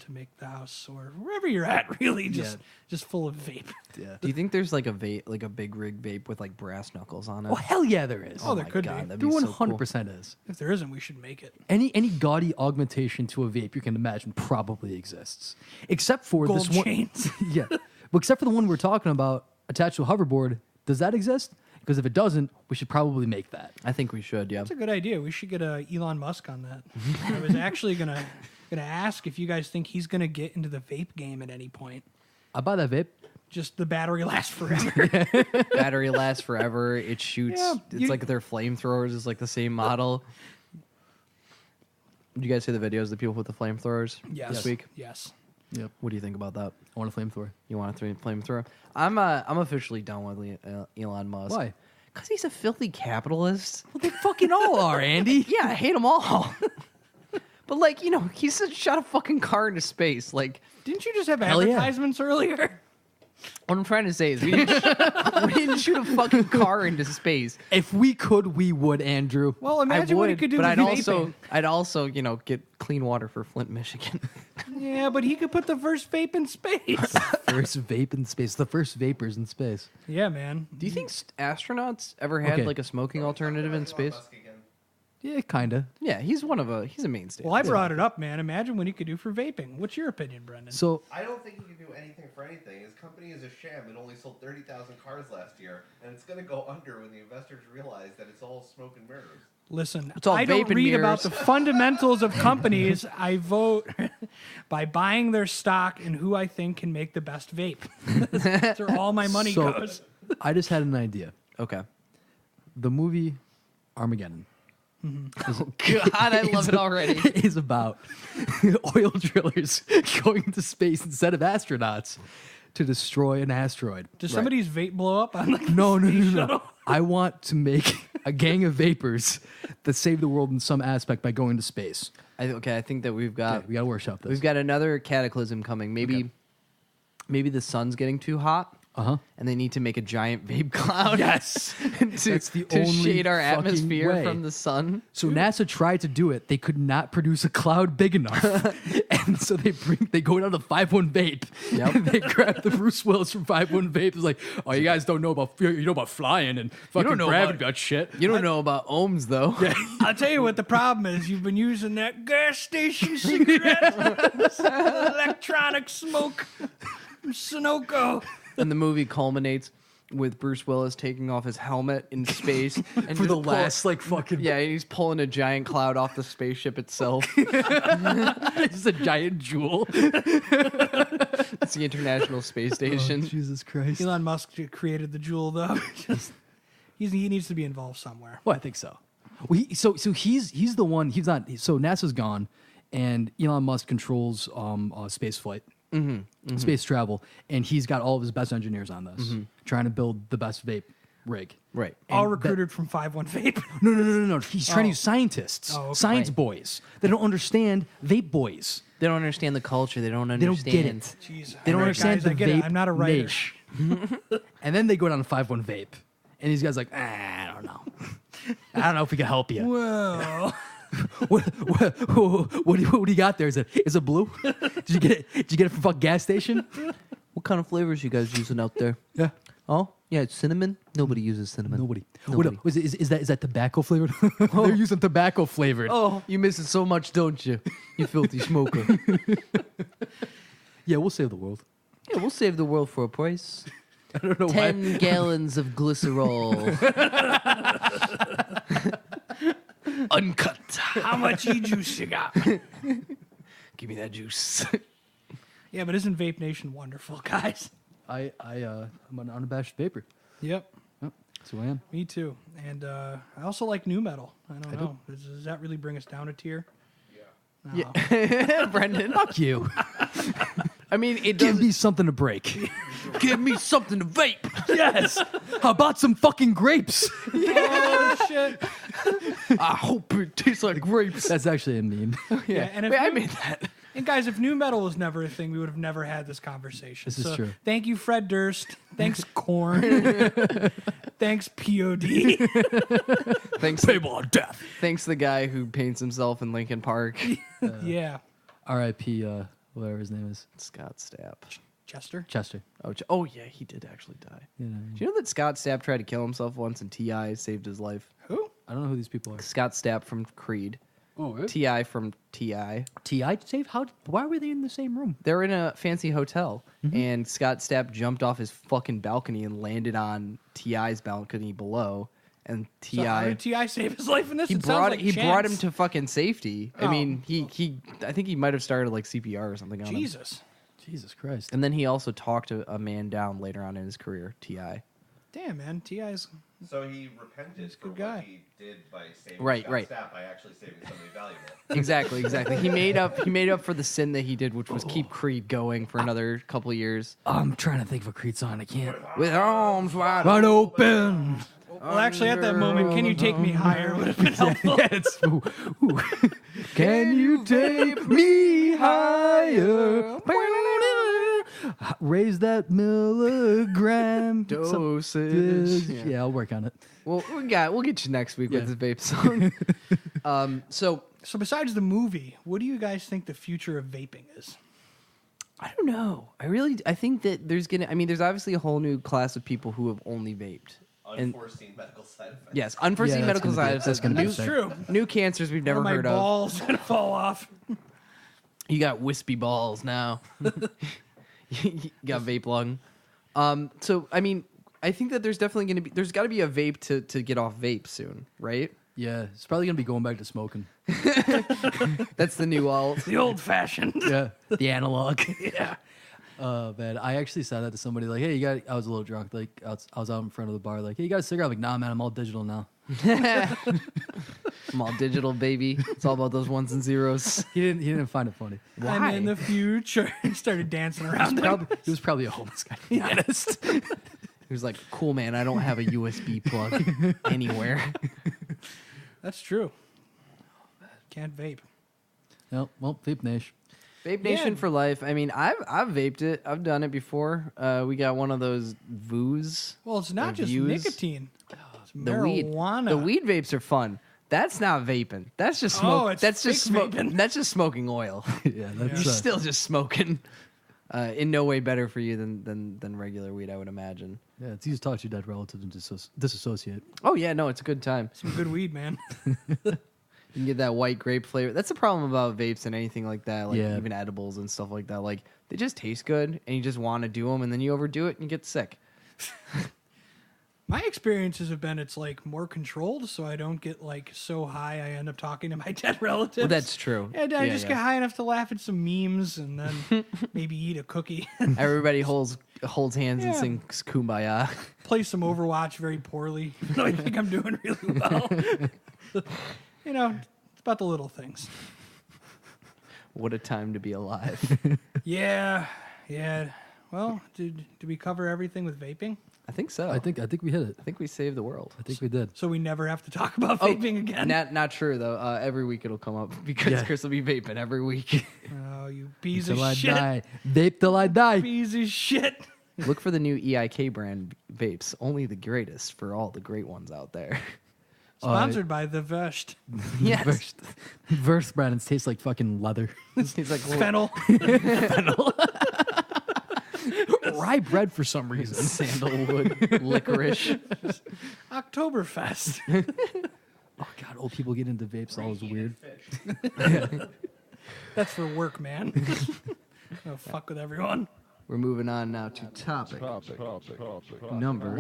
make the house or wherever you're at. Really, just full of vape. Yeah. Do you think there's like a vape, like a big rig vape with like brass knuckles on it? Oh hell yeah, there is. Oh, there my could God, be. that'd There be so 100% is. If there isn't, we should make it. Any gaudy augmentation to a vape you can imagine probably exists, except for Gold this one. chains. Yeah, well, except for the one we're talking about attached to a hoverboard. Does that exist? Because if it doesn't, we should probably make that. I think we should. Yeah. That's a good idea. We should get Elon Musk on that. I was actually gonna ask if you guys think he's gonna get into the vape game at any point. I buy that vape. Just the battery lasts forever. Battery lasts forever. It shoots. Yeah, It's like their flamethrowers is like the same model. Did you guys see the videos of the people with the flamethrowers this week? Yes. Yep. What do you think about that? I want a flamethrower. You want a flamethrower? I'm officially done with Elon Musk. Why? Because he's a filthy capitalist. Well, they fucking all are, Andy. Yeah, I hate them all. But like, he shot a fucking car into space. Like, Didn't you just have Hell yeah. advertisements earlier? what I'm trying to say is we didn't shoot a fucking car into space. If we could, we would, Andrew. Well, I imagine what he would, could do but with I'd vaping. also, get clean water for Flint, Michigan. Yeah, but he could put the first vape in space. First vape in space. The first vapors in space. Yeah, man. Do you think astronauts ever had Okay. like a smoking alternative in Elon space? Musk again. Yeah, kinda. Yeah, he's a mainstay. Well, I brought it up, man. Imagine what he could do for vaping. What's your opinion, Brendan? So I don't think he can do anything for anything. His company is a sham. It only sold 30,000 cars last year, and it's going to go under when the investors realize that it's all smoke and mirrors. Listen, all I don't vape and read about mirrors. the fundamentals of companies. I vote by buying their stock and who I think can make the best vape. That's where all my money So- goes. I just had an idea. Okay. The movie Armageddon God, I love it already. is about oil drillers going to space instead of astronauts to destroy an asteroid. Does somebody's vape blow up on like No, no, space no, no. shuttle? I want to make a gang of vapors that save the world in some aspect by going to space. I think that we've got Okay, we got to workshop this. we've got another cataclysm coming. Maybe the sun's getting too hot. Uh-huh. And they need to make a giant vape cloud. Yes. to, That's the to only shade our fucking atmosphere way. from the sun. So NASA tried to do it. They could not produce a cloud big enough, and so they go down to 5-1 Vape. Yep. And they grab the Bruce Willis from 5-1 Vape. It's like, oh, you guys don't know about flying and fucking know gravity about- about shit. You don't know about ohms though. I'll tell you what the problem is. You've been using that gas station cigarette, electronic smoke. Sunoco. And the movie culminates with Bruce Willis taking off his helmet in space and For the just last, like, fucking... yeah, he's pulling a giant cloud off the spaceship itself. It's a giant jewel. It's the International Space Station. Oh, Jesus Christ. Elon Musk created the jewel, though. He needs to be involved somewhere. Well, I think so. Well, he's the one. He's not. So NASA's gone, and Elon Musk controls space flight, space travel, and he's got all of his best engineers on this, trying to build the best vape rig. Right. All And recruited from 5-1 Vape. No. He's trying to use scientists, Oh, okay. science Right. boys. They don't understand vape boys. They don't understand the culture. They don't They understand. don't get it. Jeez. They don't All right, understand guys, the I get vape it. I'm not a writer. niche. And then they go down to 5-1 Vape, and these guys like, I don't know. I don't know if we can help you. Whoa. What do you got there? Is it blue? Did you get it from fucking gas station? What kind of flavors you guys using out there? Yeah. Oh, yeah, it's cinnamon. Nobody uses cinnamon. Nobody. Nobody. What, is that tobacco flavored? They're using tobacco flavored. Oh, you miss it so much, don't you? You filthy smoker. Yeah, we'll save the world. Yeah, we'll save the world for a price. I don't know 10 gallons of glycerol. Uncut. How much e-juice you got? Give me that juice. Yeah, but isn't Vape Nation wonderful, guys? I'm an unabashed vapor. Yep. Yep, that's who I am. Me too. And I also like new metal. I don't know. Does that really bring us down a tier? Yeah. Yeah. Brendan. Fuck you. I mean, it Give does. me something to break. Give me something to vape. Yes. How about some fucking grapes? Oh, shit. I hope it tastes like grapes. That's actually a meme. Yeah, and if Wait, I new- made that. And guys, if new metal was never a thing, we would have never had this conversation. This is true. Thank you, Fred Durst. Thanks, Korn. Thanks, POD. Thanks, Table of death. thanks the guy who paints himself in Lincoln Park. Yeah. R.I.P. Whatever his name is. Scott Stapp. Chester? Chester. Oh yeah, he did actually die. Yeah, Do you know that Scott Stapp tried to kill himself once and T.I. saved his life? Who? I don't know who these people are. Scott Stapp from Creed. Oh, really? T.I. from T.I. T.I. saved? Why were they in the same room? They're in a fancy hotel, and Scott Stapp jumped off his fucking balcony and landed on T.I.'s balcony below. And So how T.I. did T.I. save his life in this? he It sounds like brought him Chance. to fucking safety. I Oh. mean, I think he might have started like CPR or something on him. Jesus. Jesus Christ. And then he also talked a man down later on in his career, T.I. Damn, man. T.I.'s... So he repented for good guy. what he did by saving Right, Scott right. Stapp by actually saving somebody valuable. Exactly. He made up for the sin that he did, which was keep Creed going for another couple of years. I'm trying to think of a Creed song. I can't. With arms wide Wide open. Well, actually, at that moment, Can You Take Me Higher would have been helpful. Yeah, it's, ooh. Can you take me higher? Raise that milligram Dosage. Yeah, I'll work on it. Well, we'll get you next week Yeah. with the vape song. So So besides the movie, what do you guys think the future of vaping is? I don't know. I think that there's obviously a whole new class of people who have only vaped. And Unforeseen medical side effects. yes, unforeseen Yeah, that's medical gonna be- side that's gonna be effects. That's sick. true. New cancers we've never My heard of. balls gonna fall off. You got wispy balls now. You got vape lung. So I mean, I think that there's definitely there's got to be a vape to get off vape soon, right? Yeah, it's probably gonna be going back to smoking. That's the new alt. The old fashioned. Yeah, the analog. Yeah. Man, I actually said that to somebody. Like, hey, I was a little drunk. Like, I was out in front of the bar. Like, hey, you got a cigarette? I'm like, nah, man, I'm all digital now. I'm all digital, baby. It's all about those ones and zeros. He didn't find it funny. I'm in the future. He started dancing around there. He was probably a homeless guy, to be honest. He was like, cool, man, I don't have a USB plug anywhere. That's true. Can't vape. Well, Vape Nation. Vape Nation Yeah. for life. I mean, I've vaped it. I've done it before. We got one of those VOOs. Well, it's not just Views. nicotine. It's The weed. marijuana. The weed vapes are fun. That's not vaping. That's just Oh, smoke. it's that's just fake vaping. That's just smoking oil. Yeah, that's You're still just smoking. In no way better for you than regular weed, I would imagine. yeah. It's easy to talk to your dead relative and disassociate. Oh yeah, no, it's a good time. Some good weed, man. You can get that white grape flavor. That's the problem about vapes and anything like that, like Yeah. even edibles and stuff like that. Like they just taste good, and you just want to do them, and then you overdo it and you get sick. My experiences have been it's like more controlled, so I don't get like so high I end up talking to my dead relatives. Well, that's true. And I Yeah, just yeah. get high enough to laugh at some memes and then maybe eat a cookie. Everybody holds hands and Yeah. sings "Kumbaya." Play some Overwatch very poorly. Even though I think I'm doing really well. You know, it's about the little things. What a time to be alive. Yeah. Well, did we cover everything with vaping? I think so. I think we hit it. I think we saved the world. I think we did. So we never have to talk about vaping again? Not true though. Every week it'll come up because Yeah. Chris will be vaping every week. Oh, you piece Till of I shit. die. Vape till I die. Piece of shit. Look for the new EIK brand vapes. Only the greatest for all the great ones out there. Sponsored by The Vesht. Yes. Verse Brandon's tastes like fucking leather. He's like Fennel. Rye bread for some reason. sandalwood, licorice. Oktoberfest. Oh god, old people get into vapes. All is weird. That's for work, man. No fuck with everyone. We're moving on now to topic number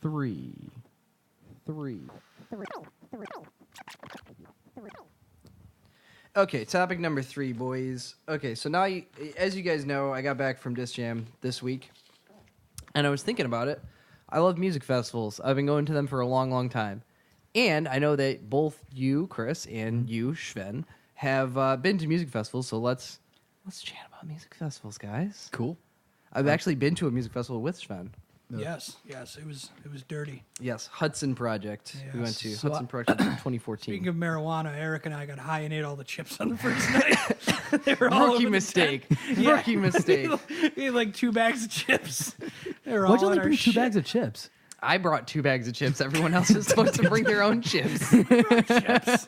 3. Okay, topic number 3, boys. Okay, so now, as you guys know, I got back from Disc Jam this week, and I was thinking about it. I love music festivals. I've been going to them for a long, long time. And I know that both you, Chris, and you, Sven, have been to music festivals, so let's chat about music festivals, guys. Cool. I've actually been to a music festival with Sven. Yeah. Yes, it was dirty. Yes, Hudson Project. We went to Yes. Hudson Project 2014. Speaking of marijuana, Eric and I got high and ate all the chips on the first night. They were all Rookie over the mistake. tent. Yeah. Rookie mistake. We had like 2 bags of chips. They were Why'd you all only in our bring 2 shit. bags of chips? I brought 2 bags of chips. Everyone else is supposed to bring their own chips. chips.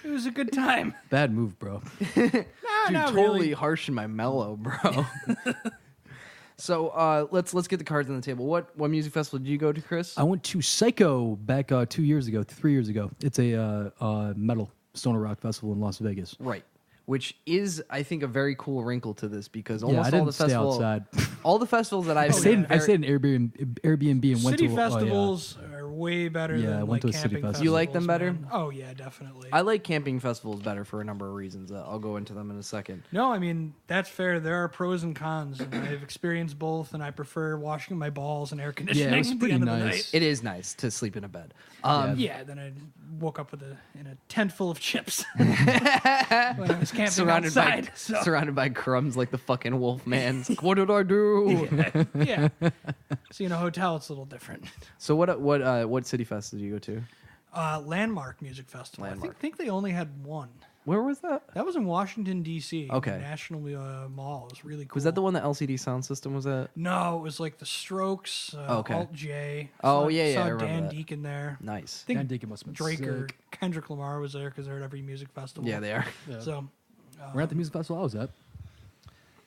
It was a good time. Bad move, bro. Nah, Dude, not totally really. harsh in my mellow, bro. So let's get the cards on the table. What music festival did you go to, Chris? I went to Psycho back 2 years ago, 3 years ago. It's a metal stoner rock festival in Las Vegas. Right. Which is, I think, a very cool wrinkle to this because Yeah, almost I didn't all the stay festivals, outside. all the festivals that I've I stayed, been I stayed in Airbnb and went City to festivals are way better Yeah, I than went like to a city camping festival. festivals. You like them better? man. Oh yeah, definitely. I like camping festivals better for a number of reasons. I'll go into them in a second. No, I mean that's fair. There are pros and cons, and I've experienced both, and I prefer washing my balls and air conditioning Yeah, it was at the pretty end of the nice. night. It is nice to sleep in a bed. Yeah, then I woke up in a tent full of chips when I was camping outside. So, surrounded by crumbs like the fucking wolf man. It's like, what did I do? yeah. See, in a hotel, it's a little different. So what city fest did you go to? Landmark Music Festival. I Landmark. think they only had one. Where was that? That was in Washington D.C. Okay. the National Mall. It was really cool. Was that the one that LCD Sound System was at? No, it was like the Strokes. Okay. Alt J. Oh, yeah, I Saw remember Dan that. Deacon there. Nice. I think Dan Deacon must have been Drake or sick. Kendrick Lamar was there because they're at every music festival. Yeah, they are. Yeah. So We're at the music festival I was at.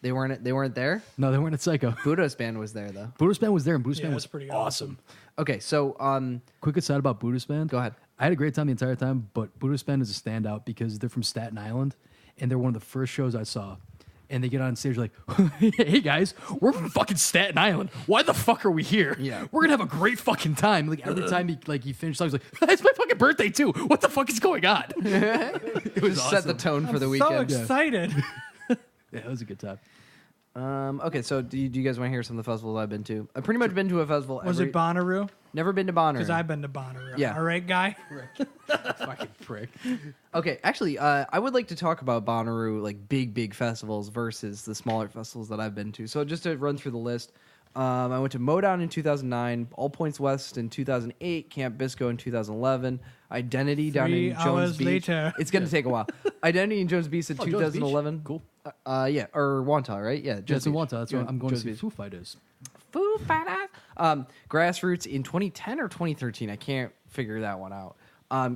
They weren't there. No, they weren't at Psycho. Buddha's band was there though. Buddhist Band was there, and Buddhist yeah, Band it's was pretty awesome. Okay, so Quick aside about Buddhist Band. go ahead. I had a great time the entire time, but Buddhist Band is a standout because they're from Staten Island, and they're one of the first shows I saw. And they get on stage like, "Hey guys, we're from fucking Staten Island. Why the fuck are we here? Yeah. We're gonna have a great fucking time." Like every time he finished, I was like, "It's my fucking birthday too. What the fuck is going on?" It was Set the awesome. tone for the so weekend. excited. Yeah, it was a good time. Okay, so do you guys want to hear some of the festivals I've been to? I've pretty much been to a festival. Was it Bonnaroo? Never been to Bonnaroo. Because I've been to Bonnaroo. Yeah. All right, guy. Fucking prick. Okay, actually, I would like to talk about Bonnaroo, like big festivals versus the smaller festivals that I've been to. So just to run through the list, I went to Modown in 2009, All Points West in 2008, Camp Bisco in 2011, Identity down 3 in Jones hours Beach. later. It's going to take a while. Identity in Jones Beach in Oh, Jones Beach? 2011. Cool. Yeah, or Wantagh, right? Yeah, Just in Beach. Wanta. That's what I'm going Jones to see Beach. Foo Fighters. Foo Fighters. Grassroots in 2010 or 2013. I can't figure that one out.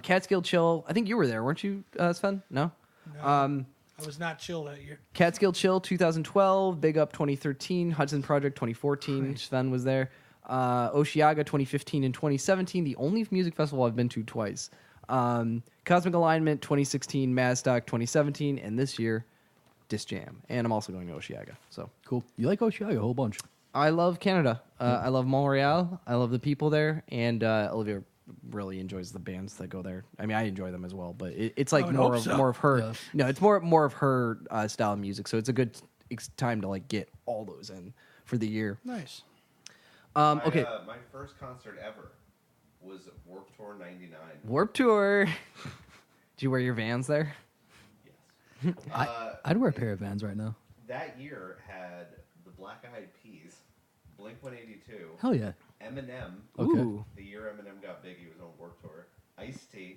Catskill Chill. I think you were there, weren't you, Sven? No? I was not chill that year. Catskill Chill 2012. Big Up 2013. Hudson Project 2014. Christ. Sven was there. Osheaga 2015 and 2017, the only music festival I've been to twice. Cosmic Alignment 2016, Mazstock 2017, and this year, Disc Jam. And I'm also going to Osheaga. So Cool. You like Osheaga a whole bunch. I love Canada. I love Montreal. I love the people there, and Olivia really enjoys the bands that go there. I mean, I enjoy them as well, but it's like I would more hope of so. more of her. Yeah. No, it's more of her style of music. So it's a good time to like get all those in for the year. Nice. Okay, My first concert ever was Warped Tour '99. Warp Tour. Did you wear your Vans there? Yes. I'd wear a pair of Vans right now. That year had the Black Eyed Peas, Blink 182, Hell yeah. Eminem. Okay. Ooh. The year Eminem got big, he was on Warped Tour. Ice-T,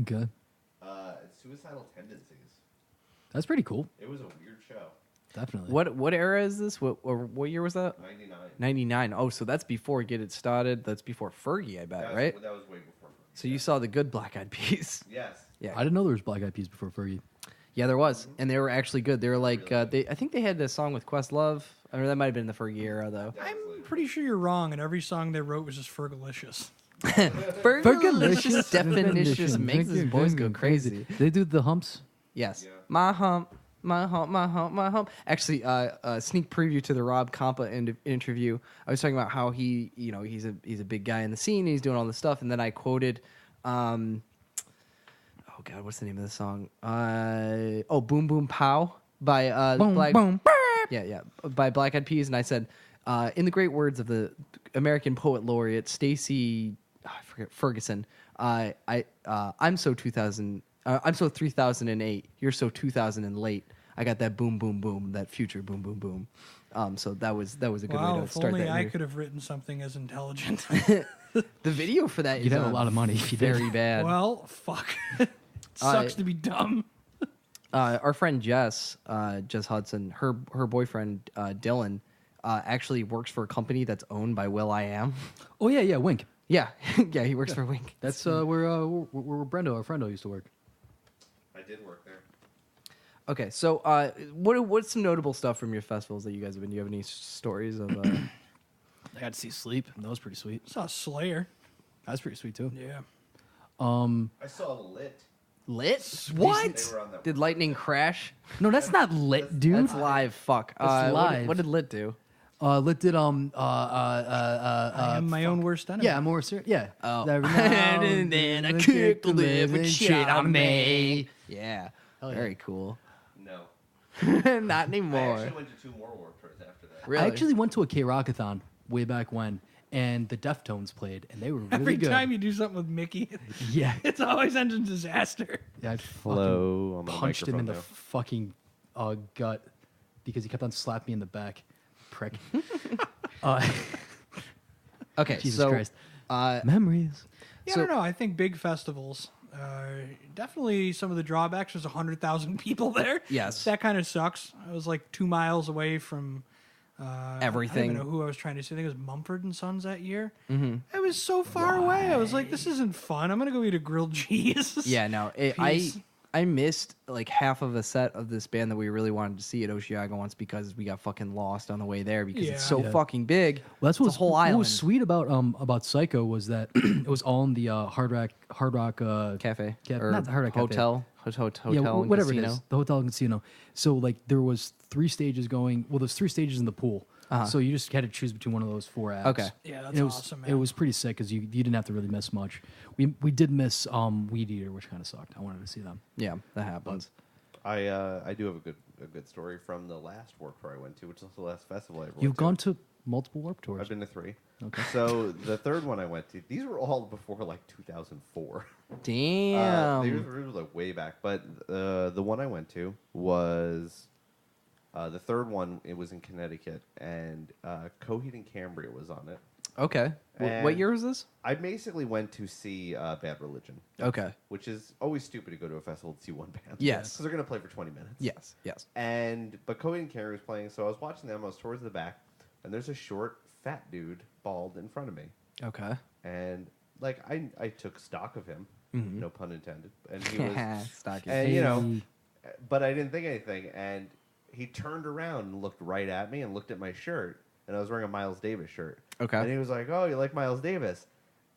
Okay. Suicidal Tendencies. That's pretty cool. It was a weird show. Definitely. What era is this? What year was that? 99. 99. Oh, so that's before Get It Started. That's before Fergie, I bet, That was, right? That was way before. So you saw the good Black Eyed Peas. Yes. Yeah. I didn't know there was Black Eyed Peas before Fergie. Yeah, there was, and they were actually good. They were like, Really? I think they had this song with Questlove. I mean, that might have been the Fergie era, though. I'm pretty sure you're wrong, and every song they wrote was just Fergalicious. Fergalicious definitions makes these boys go crazy. They do the humps. Yes, Yeah. my hump, my hump, my hump, my hump. Actually, sneak preview to the Rob Compa interview. I was talking about how he, he's a big guy in the scene. And he's doing all this stuff, and then I quoted. Oh God, what's the name of the song? Boom Boom Pow by Boom, Black. boom. Yeah, by Black Eyed Peas, and I said, in the great words of the American poet laureate Stacey, I forget Ferguson. I'm so 2000. I'm so 3008. You're so 2000 and late. I got that boom boom boom, that future boom boom boom. So that was a good Wow, way to if start only that. I year. could have written something as intelligent. The video for that You'd is have a lot of money if you did. very bad. Well, fuck. It sucks to be dumb. Our friend Jess Hudson, her boyfriend Dylan, actually works for a company that's owned by Will.i.am. Oh yeah, yeah. Wink. Yeah, yeah, he works for Wink. That's where Brendo, our friendo, used to work. I did work there. Okay, so what's some notable stuff from your festivals that you guys have been? Do you have any stories of? I got to see Sleep. That was pretty sweet. Saw Slayer. That was pretty sweet too. Yeah. I saw Lit. Lit? They What? were on that Did lightning crash? No, that's not lit, dude. That's live. Fuck. That's live. What did Lit do? Lit did I am my own worst enemy. yeah, I'm more serious. Yeah. Oh. Every now And then I kicked the living shit out of me. Yeah. Hell yeah. Very cool. No. Not I anymore. actually went to 2 more Warped Tours after that. Really? I actually went to a K-Rockathon way back when, and the Deftones played, and they were really Every good. time you do something with Mickey, Yeah. it's always ends in disaster. Yeah, I Hello, fucking I'm on punched him in the microphone fucking gut because he kept on slapping me in the back. Prick. Okay, Jesus so Christ. uh, Memories. Yeah, So- I don't know. I think big festivals, definitely some of the drawbacks. There's 100,000 people there. Yes. That kind of sucks. I was like 2 miles away from Everything. I don't even know who I was trying to see. I think it was Mumford and Sons that year. Mm-hmm. It was so far away. I was like, this isn't fun. I'm going to go eat a grilled cheese. yeah, no, Peace. I missed like half of a set of this band that we really wanted to see at Osheaga once because we got fucking lost on the way there because it's Yeah. so Yeah. fucking big. Well, that's It's a what's whole what island. was sweet about Psycho was that it was all in the Hard Rock Cafe Ca- not the Hard Rock Cafe. hotel, hotel, yeah, and whatever casino. it is, the hotel and casino. So like there was 3 stages going. Well, there's 3 stages in the pool. Uh-huh. So you just had to choose between one of those 4 acts. Okay. Yeah, that's And it was, awesome, It man. was pretty sick because you didn't have to really miss much. We did miss Weed Eater, which kind of sucked. I wanted to see them. Yeah, that happens. I do have a good story from the last Warped Tour I went to, which is the last festival I ever You've went gone to multiple Warped Tours. I've been to 3. Okay. So the third one I went to, these were all before like 2004. Damn. They were like way back, but the one I went to was the third one. It was in Connecticut, and Coheed and Cambria was on it. Okay. What And- year was this? I basically went to see Bad Religion, Okay. which is always stupid to go to a festival to see one band. Yes. because they're gonna play for 20 minutes. Yes. Yes. But Coheed and Cambria was playing, so I was watching them. I was towards the back, and there's a short, fat dude, bald, in front of me, Okay. and like I took stock of him, Mm-hmm. no pun intended, and he was. Stocky. And you know, Hey. but I didn't think anything, and he turned around and looked right at me and looked at my shirt, and I was wearing a Miles Davis shirt. Okay. And he was like, "Oh, you like Miles Davis?"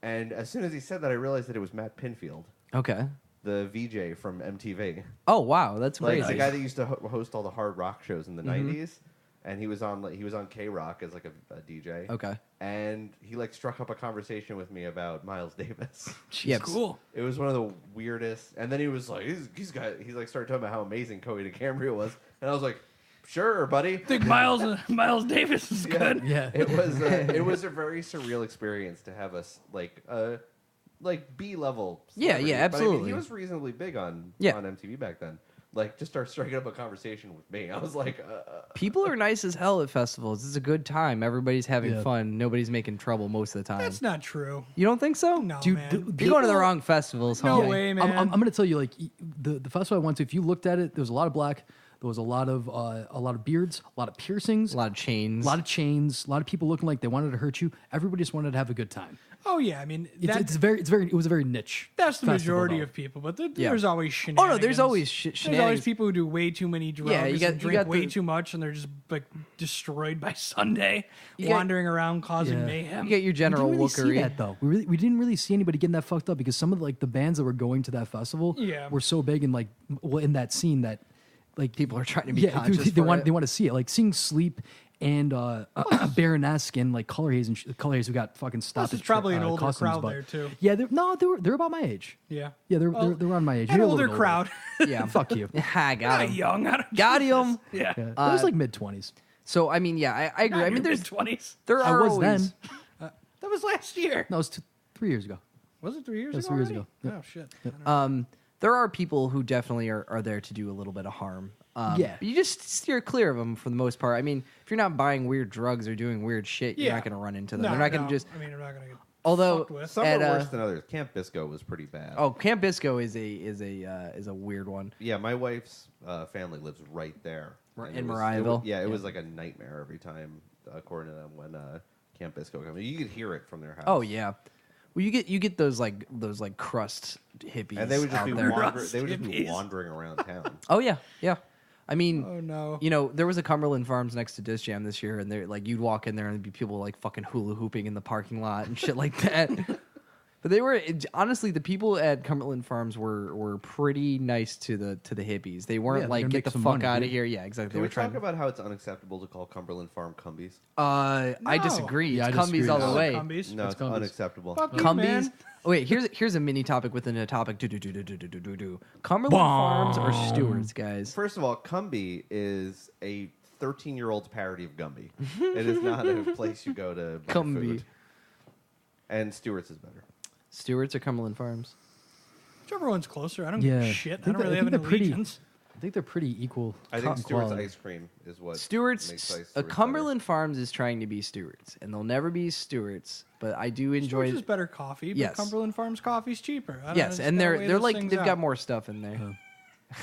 And as soon as he said that, I realized that it was Matt Pinfield, Okay. the VJ from MTV. Oh wow, that's Like crazy. the guy that used to host all the hard rock shows in the '90s, and he was on K Rock as like a DJ. Okay. And he like struck up a conversation with me about Miles Davis. Yeah. Cool. It was one of the weirdest. And then he was like, he's like started talking about how amazing Coheed and Cambria was, and I was like, sure, buddy. I think Miles Davis is good. Yeah. It was a very surreal experience to have us like B-level. Yeah, celebrity. yeah, But, I mean, absolutely. he was reasonably big on Yeah. MTV back then. Like, just start striking up a conversation with me. I was like, People are nice as hell at festivals. It's a good time. Everybody's having Yeah. fun. Nobody's making trouble most of the time. That's not true. You don't think so? No, Dude, man. the- You're going to the People- wrong festivals, No homie. way, man. I'm going to tell you, like the festival I went to. If you looked at it, there was a lot of black. There was a lot of beards, a lot of piercings, A lot of chains. a lot of chains, a lot of people looking like they wanted to hurt you. Everybody just wanted to have a good time. Oh yeah, I mean It was a very niche. that's the festival, majority though. of people, but Yeah. there's always Oh shenanigans. no, there's always There's shenanigans. always people who do way too many drugs Yeah, you got- and you drink got way the- too much, and they're just like destroyed by Sunday, You got- wandering around causing Yeah. mayhem. You get your We general didn't really see wookery. that though. We didn't really see anybody getting that fucked up because some of the bands that were going to that festival Yeah. were so big and in that scene that like People are trying to be yeah, conscious they for want it. they want to see it. Like seeing Sleep and Baronesque and like Color Haze who got fucking stopped. it's at probably an older customs, crowd but- there, too. Yeah, they're about my age. Yeah, Yeah, they're Well, around my age. an Maybe a little older bit crowd. Yeah. Fuck you. I got Not him. young. I don't- Got Jesus. him. Yeah, Yeah, it was like mid-20s. So I mean, yeah, I agree. I mean, there's 20s. there I are was always then. That was last year. No, it was 3 years ago. Was it 3 years That's ago? 3 years already? ago. Oh shit. I don't know. there are people who definitely are there to do a little bit of harm. Yeah. But you just steer clear of them for the most part. I mean, if you're not buying weird drugs or doing weird shit, you're Yeah. not going to run into them. No, They're not going no. to just. I mean, I'm not gonna get Although fucked with. some at, are worse than others. Camp Bisco was pretty bad. oh, Camp Bisco is a weird one. Yeah, my wife's family lives right there. Right And in it was- Mariahville? It was like a nightmare every time, according to them, when Camp Bisco comes. You could hear it from their house. Oh yeah. Well, you get those crust hippies And they would just out be there. Hippies. wandering around town. Oh yeah, yeah. I mean, Oh no. you know, there was a Cumberland Farms next to Disc Jam this year, and they're like, you'd walk in there and there'd be people like fucking hula hooping in the parking lot and shit like that. But they were honestly, the people at Cumberland Farms were pretty nice to the hippies. They weren't Yeah, they're like, gonna get make the some fuck money, out of dude. here. Yeah, exactly. Can They we were trying talk about how it's unacceptable to call Cumberland Farm Cumbies? I No. disagree. Yeah, It's I Cumbies disagree. all Oh, the way. Cumbies. No, It's it's Cumbies. unacceptable. Fuck you, Cumbies. man. Oh, wait, here's a mini topic within a topic. Cumberland Farms or Stewart's, guys? First of all, Cumby is a 13-year-old's parody of Gumby. It is not a place you go to buy Gumby. food. And Stewart's is better. Stewart's or Cumberland Farms? Whichever one's closer. I don't Yeah. give a shit. I think don't really that- I have think an they're pretty- allegiance. I think they're pretty equal. I think Stewart's quality. ice cream is what makes Stewart's, Stewart's Cumberland Farms is trying to be Stewart's, and they'll never be Stewart's. But I do enjoy. Stewart's is better coffee, but Yes. Cumberland Farms coffee's cheaper. I don't know, Yes, just and gotta they're weigh they're those like things they've out. got more stuff in there.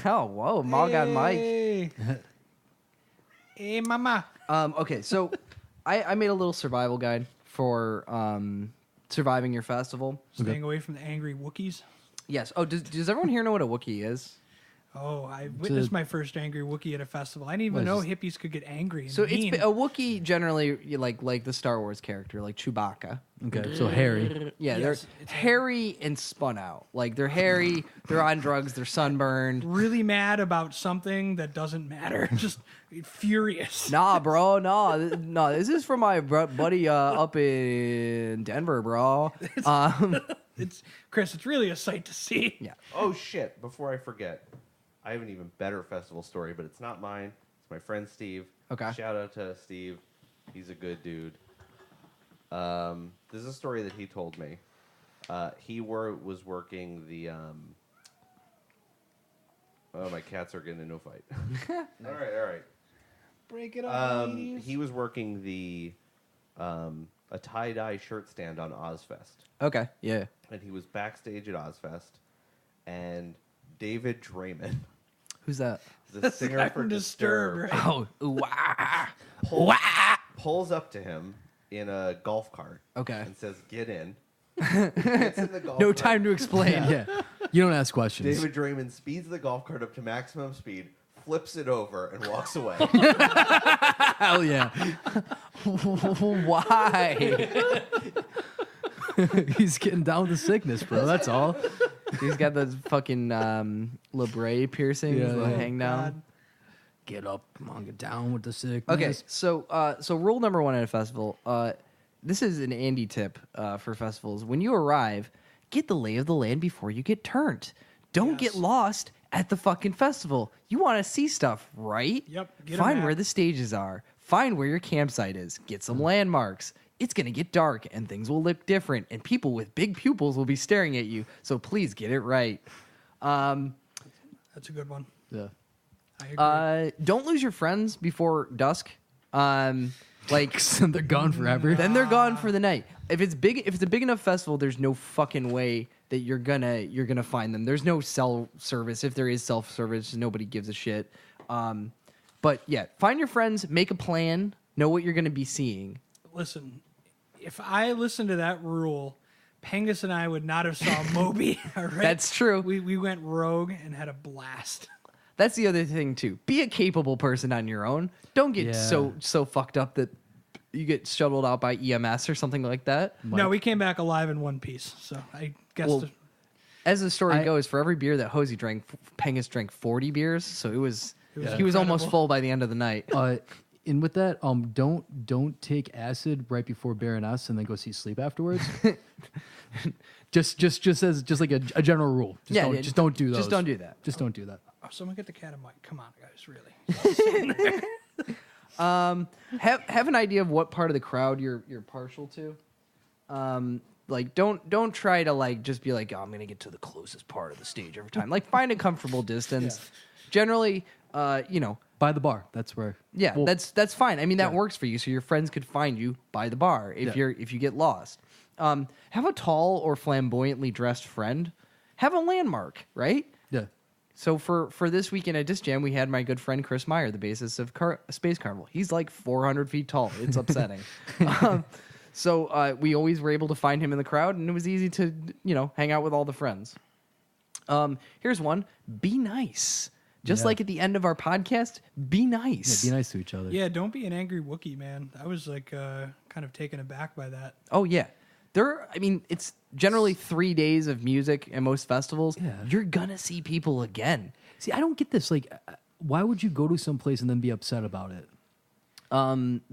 Oh, whoa, Mog on Mike. Hey. Hey, mama. Okay, so I made a little survival guide for surviving your festival. Staying away from the angry Wookiees. Yes. Oh, does everyone here know what a Wookiee is? Oh, I witnessed my first angry Wookiee at a festival. I didn't even What know is hippies could get angry and So mean. it's a Wookiee generally like the Star Wars character, like Chewbacca. Okay, so Harry. Yeah, Yes, they're it's hairy and spun out. Like they're hairy, they're on drugs, they're sunburned. really mad about something that doesn't matter. Just furious. Nah, bro, no. This is from my buddy up in Denver, bro. It's Chris. It's really a sight to see. Yeah. Oh shit! Before I forget, I have an even better festival story, but it's not mine. It's my friend Steve. Okay. Shout out to Steve. He's a good dude. This is a story that he told me. He was working the. Oh, my cats are getting into a fight. All right. Break it up. He was working the a tie-dye shirt stand on Ozfest. Okay. Yeah. And he was backstage at Ozfest, and David Draymond, Who's that? the singer guy for from Disturbed, Disturbed, right? Oh, ooh, ah. pulls up to him in a golf cart. Okay. And says, "Get in." Gets in the golf No cart. time to explain. Yeah, you don't ask questions. David Draymond speeds the golf cart up to maximum speed, flips it over, and walks away. Hell yeah. Why? He's getting down with the sickness, bro. That's all. He's got those fucking labret piercings Yeah, that yeah. hang down. God. Get up, come on, get down with the sickness. Okay, so rule number 1 at a festival. This is an Andy tip for festivals. When you arrive, get the lay of the land before you get turned. Don't Yes. get lost at the fucking festival. You want to see stuff, right? Yep, get a Find map. where the stages are. Find where your campsite is. Get some landmarks. It's going to get dark and things will look different and people with big pupils will be staring at you. So please get it right. That's a good one. Yeah. I agree. Don't lose your friends before dusk. Like They're gone forever. then they're gone for the night. If it's a big enough festival, there's no fucking way that you're gonna find them. There's no cell service. If there is self service, nobody gives a shit. But yeah, find your friends, make a plan, know what you're gonna be seeing. Listen, if I listened to that rule, Pengus and I would not have saw Moby. All right? That's true. We went rogue and had a blast. That's the other thing too. Be a capable person on your own. Don't get Yeah. so fucked up that you get shuttled out by EMS or something like that. No, we came back alive in one piece. So I guess Well, As the story I- goes, for every beer that Hosey drank, Pengus drank 40 beers. So he was almost incredible. full by the end of the night. And with that, don't take acid right before Baron S and then go see Sleep afterwards. just like a general rule. Just don't do those. Just don't do that. Just don't do that. oh, someone get the cat a mic. Come on, guys, really. Have an idea of what part of the crowd you're partial to. Like don't try to like just be like, oh, I'm gonna get to the closest part of the stage every time. Like find a comfortable distance. Generally, By the bar. That's where. yeah, Well, that's fine. I mean, that works for you, so your friends could find you by the bar if Yeah. if you get lost. Have a tall or flamboyantly dressed friend. Have a landmark, right? yeah. So for this weekend at Disc Jam, we had my good friend Chris Meyer, the bassist of Space Carnival. He's like 400 feet tall. It's upsetting. So we always were able to find him in the crowd, and it was easy to hang out with all the friends. Here's one: be nice. Just Yeah. like at the end of our podcast, be nice. Yeah, be nice to each other. Yeah, don't be an angry Wookiee, man. I was like kind of taken aback by that. Oh yeah. It's generally 3 days of music at most festivals. Yeah. You're gonna see people again. See, I don't get this. Like, why would you go to some place and then be upset about it?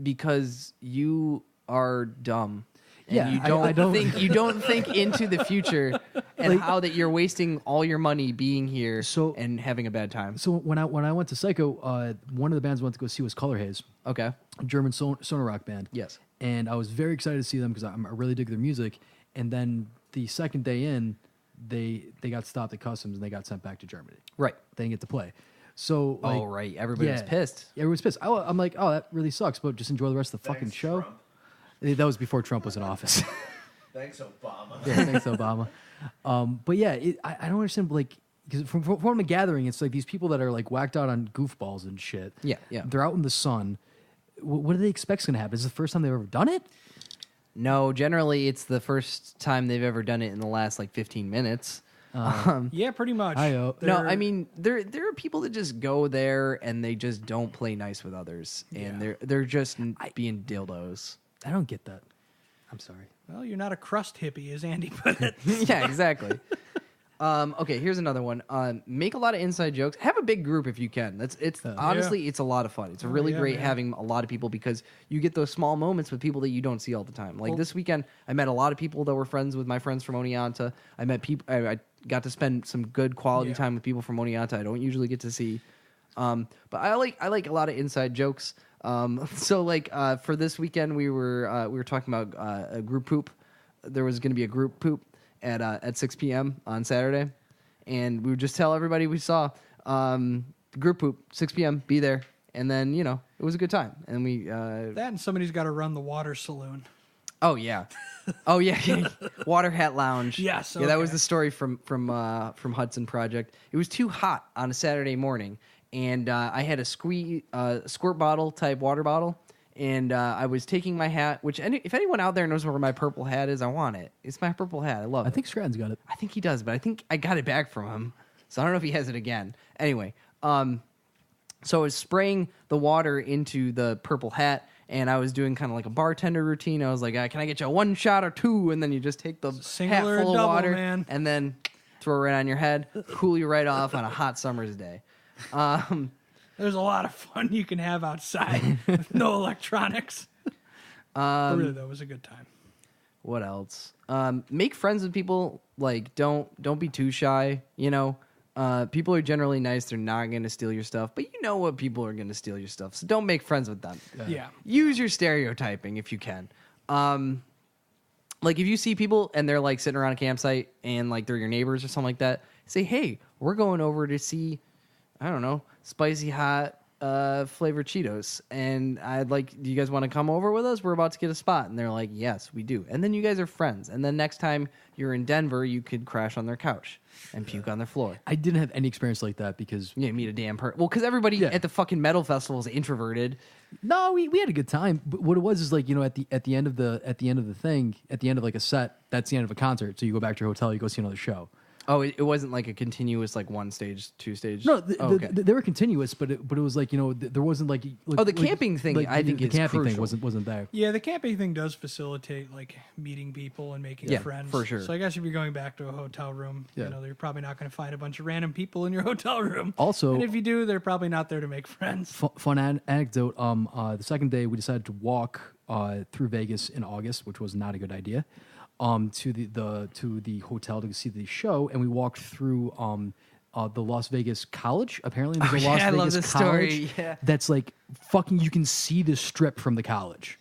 Because you are dumb. And Yeah, you I don't- you don't think into the future and how that you're wasting all your money being here and having a bad time. So when I went to Psycho, one of the bands I went to go see was Color Haze, Okay. a German stoner rock band. Yes. And I was very excited to see them because I really dig their music. And then the second day in, they got stopped at customs and they got sent back to Germany. Right. They didn't get to play. So like, Oh right. Everybody was pissed. Everyone's pissed. I'm like, oh, that really sucks. But just enjoy the rest of the fucking show. Trump. That was before Trump was in office. Thanks, Obama. Yeah, thanks, Obama. But yeah, I don't understand. Like, because from a gathering, it's like these people that are like whacked out on goofballs and shit. Yeah, yeah. They're out in the sun. What do they expect's going to happen? Is it the first time they've ever done it? No, generally it's the first time they've ever done it in the last like 15 minutes. Yeah, pretty much. No, They're- I mean there are people that just go there and they just don't play nice with others, and they're just being dildos. I don't get that. I'm sorry. well, you're not a crust hippie, as Andy put it. Yeah, exactly. Okay, here's another one. Make a lot of inside jokes. Have a big group if you can. Honestly, it's a lot of fun. It's really yeah, great man. having a lot of people because you get those small moments with people that you don't see all the time. Like this weekend, I met a lot of people that were friends with my friends from Oneonta. I met people. I got to spend some good quality Yeah. time with people from Oneonta I don't usually get to see. But I like a lot of inside jokes. So like for this weekend, we were talking about a group poop. There was going to be a group poop at 6 p.m. on Saturday, and we would just tell everybody we saw group poop 6 p.m. Be there, and then it was a good time, and we That and somebody's got to run the water saloon. oh yeah Water Hat Lounge. Yes, yeah, that was okay. the story from Hudson Project. It was too hot on a Saturday morning, and I had a squirt bottle type water bottle. And I was taking my hat, which if anyone out there knows where my purple hat is, I want it. It's my purple hat. I love it. I think Stratton's got it. I think he does, but I think I got it back from him. So I don't know if he has it again. Anyway, So I was spraying the water into the purple hat, and I was doing kind of like a bartender routine. I was like, can I get you a 1 shot or 2? And then you just take the hat Singular full of double, water man. and then throw it right on your head, cool you right off on a hot summer's day. There's a lot of fun you can have outside with no electronics. But really, though, it was a good time. What else? Make friends with people. Like, don't be too shy. You know, people are generally nice. They're not going to steal your stuff, but you know what people are going to steal your stuff. So don't make friends with them. Yeah. Use your stereotyping if you can. Like if you see people and they're like sitting around a campsite and like they're your neighbors or something like that, say, hey, we're going over to see, I don't know, spicy hot flavored Cheetos, and I'd like, do you guys want to come over with us? We're about to get a spot. And they're like, yes, we do. And then you guys are friends. And then next time you're in Denver, you could crash on their couch and puke on their floor. I didn't have any experience like that because Yeah, meet a damn person. Well, because everybody at the fucking metal festival is introverted. no, we had a good time. But what it was is like, you know, at the end of the thing, at the end of like a set, that's the end of a concert. So you go back to your hotel, you go see another show. Oh, it wasn't like a continuous like 1 stage, 2 stage. No, okay. they were continuous, but it was like, you know, there wasn't like the camping thing, I think the is camping thing crucial. wasn't there. Yeah, the camping thing does facilitate like meeting people and making Yeah, friends. for sure. So I guess if you're going back to a hotel room, Yeah. you know, you're probably not going to find a bunch of random people in your hotel room. Also- and if you do, they're probably not there to make friends. Fun anecdote. The second day we decided to walk through Vegas in August, which was not a good idea. To the hotel to see the show, and we walked through the Las Vegas College. Apparently, there's a Las I Vegas love this College story, yeah. that's like fucking. You can see the strip from the college.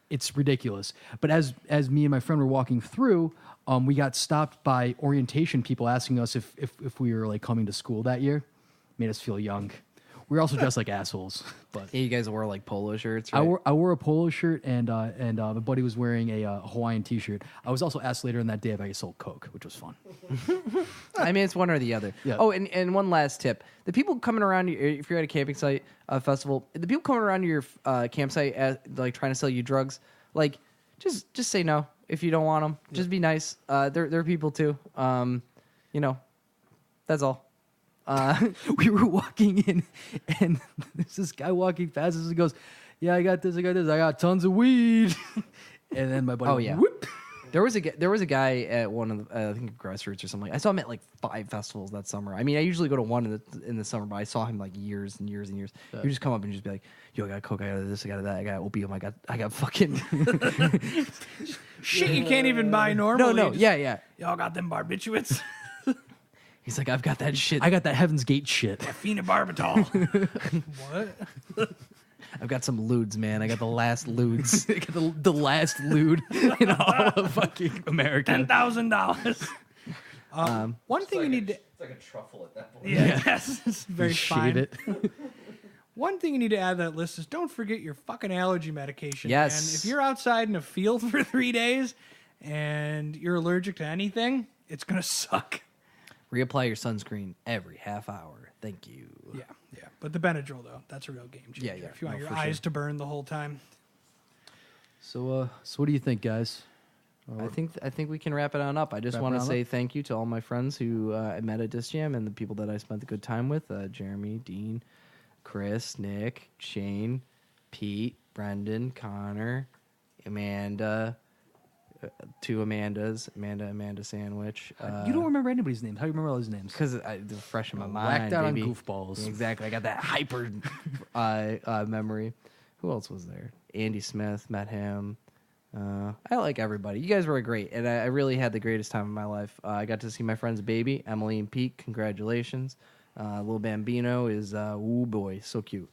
It's ridiculous. But as me and my friend were walking through, we got stopped by orientation people asking us if we were like coming to school that year. Made us feel young. We were also dressed like assholes, but. Yeah, you guys wore like polo shirts, right? I wore a polo shirt and my buddy was wearing a Hawaiian T-shirt. I was also asked later in that day if I sold coke, which was fun. I mean, it's one or the other. Yeah. Oh, and one last tip: the people coming around you, if you're at a camping site, festival, the people coming around your campsite, like trying to sell you drugs, like just say no if you don't want them. Just be nice. They're people too. You know, that's all. We were walking in, and there's this guy walking past us and goes, "Yeah, I got this, I got tons of weed." And then my buddy, Oh, yeah. whoop. There was a guy at one of the, I think Grassroots or something. I saw him at like 5 festivals that summer. I mean, I usually go to one in the summer, but I saw him like years and years and years. You just come up and just be like, "Yo, I got coke, I got this, I got that, I got opium, I got fucking." Shit, you can't even buy normally. No, Just, yeah. Y'all got them barbiturates. He's like, "I've got that shit. I got that Heaven's Gate shit. Phenobarbital. What? I've got some ludes, man. I got the last ludes." I got the last lewd in all of fucking America. $10,000. One thing you need to. It's like a truffle at that point. Yeah, yes, it's very You fine. shave it. One thing you need to add to that list is don't forget your fucking allergy medication. Yes. And if you're outside in a field for 3 days and you're allergic to anything, it's gonna suck. Reapply your sunscreen every half hour. Thank you. Yeah. But the Benadryl though, that's a real game changer. Yeah. If you want No, your for eyes sure. to burn the whole time. So what do you think, guys? I think we can wrap it on up. I just Wrap want it to on say thank you to all my friends who I met at Disc Jam and the people that I spent a good time with: Jeremy, Dean, Chris, Nick, Shane, Pete, Brendan, Connor, Amanda, 2 Amandas, Amanda Sandwich. You don't remember anybody's names. How do you remember all these names? Because they're fresh in my Whacked mind, out baby. on goofballs. Exactly. I got that hyper memory. Who else was there? Andy Smith, met him. I like everybody. You guys were great, and I really had the greatest time of my life. I got to see my friends Baby, Emily, and Pete. Congratulations. Little Bambino is, ooh boy, so cute.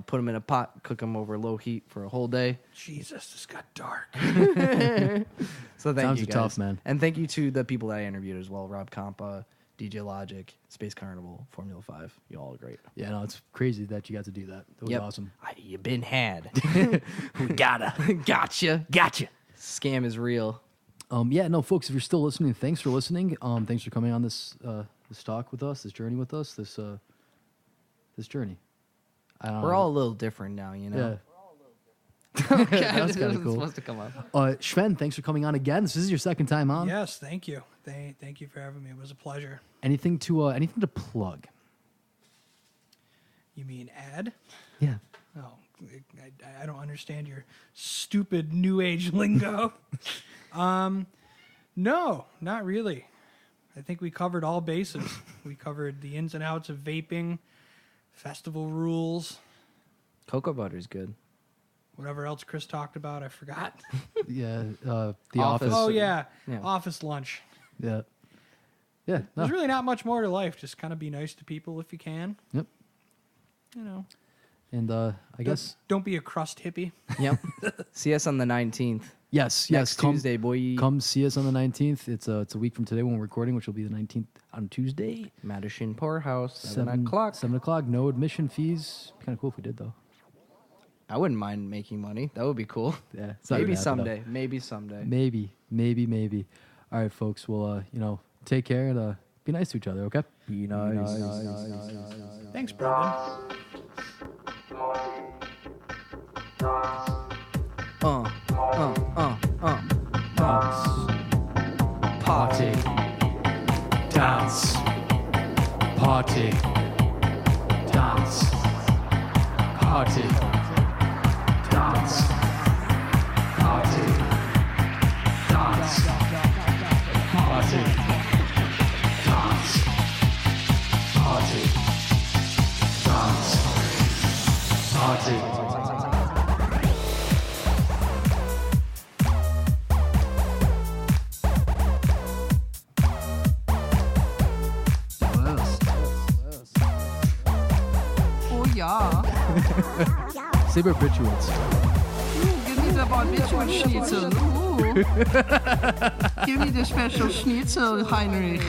Put him in a pot, cook him over low heat for a whole day. Jesus, this got dark. So thank Sounds you, guys. tough, man. And thank you to the people that I interviewed as well: Rob Compa, DJ Logic, Space Carnival, Formula 5. You all are great. Yeah, no, it's crazy that you got to do that. That was Yep. awesome. You been had. We gotcha. Gotcha. Scam is real. Yeah, no, folks, if you're still listening, thanks for listening. Thanks for coming on this talk with us, this journey with us, this journey. We're all a little different now, you know? Yeah. Okay, That's this kinda wasn't cool. supposed to come up. Sven, thanks for coming on again. This is your second time on. Yes, thank you. Thank you for having me. It was a pleasure. Anything to plug? You mean ad? Yeah. Oh, I don't understand your stupid new age lingo. No, not really. I think we covered all bases. We covered the ins and outs of vaping, festival rules, Cocoa butter's good. whatever else Chris talked about. I forgot. Yeah. The Office. office. Oh, yeah. Yeah. Office lunch. Yeah. Yeah. No. There's really not much more to life. Just kind of be nice to people if you can. Yep. You know, And I guess don't be a crust hippie. Yep. See us on the 19th. yes. Next Come, Tuesday, boy. come see us on the 19th. It's a week from today when we're recording, which will be the 19th on Tuesday. Madison Poorhouse, 7 o'clock. 7 o'clock. No admission fees. Kind of cool if we did though. I wouldn't mind making money. That would be cool. Yeah. It's not Maybe gonna happen, though. someday. Maybe someday. Maybe. All right, folks. Well, take care and be nice to each other. Okay. Be nice. Thanks, Brendan. Party. Dance. Party. Dance. Party. Dance. Party. Dance. Party. Dance. Party. Dance. Party. Oh ja. Say barbiturates. Give me the barbiturate schnitzel. Ooh. Give me the special schnitzel, Heinrich.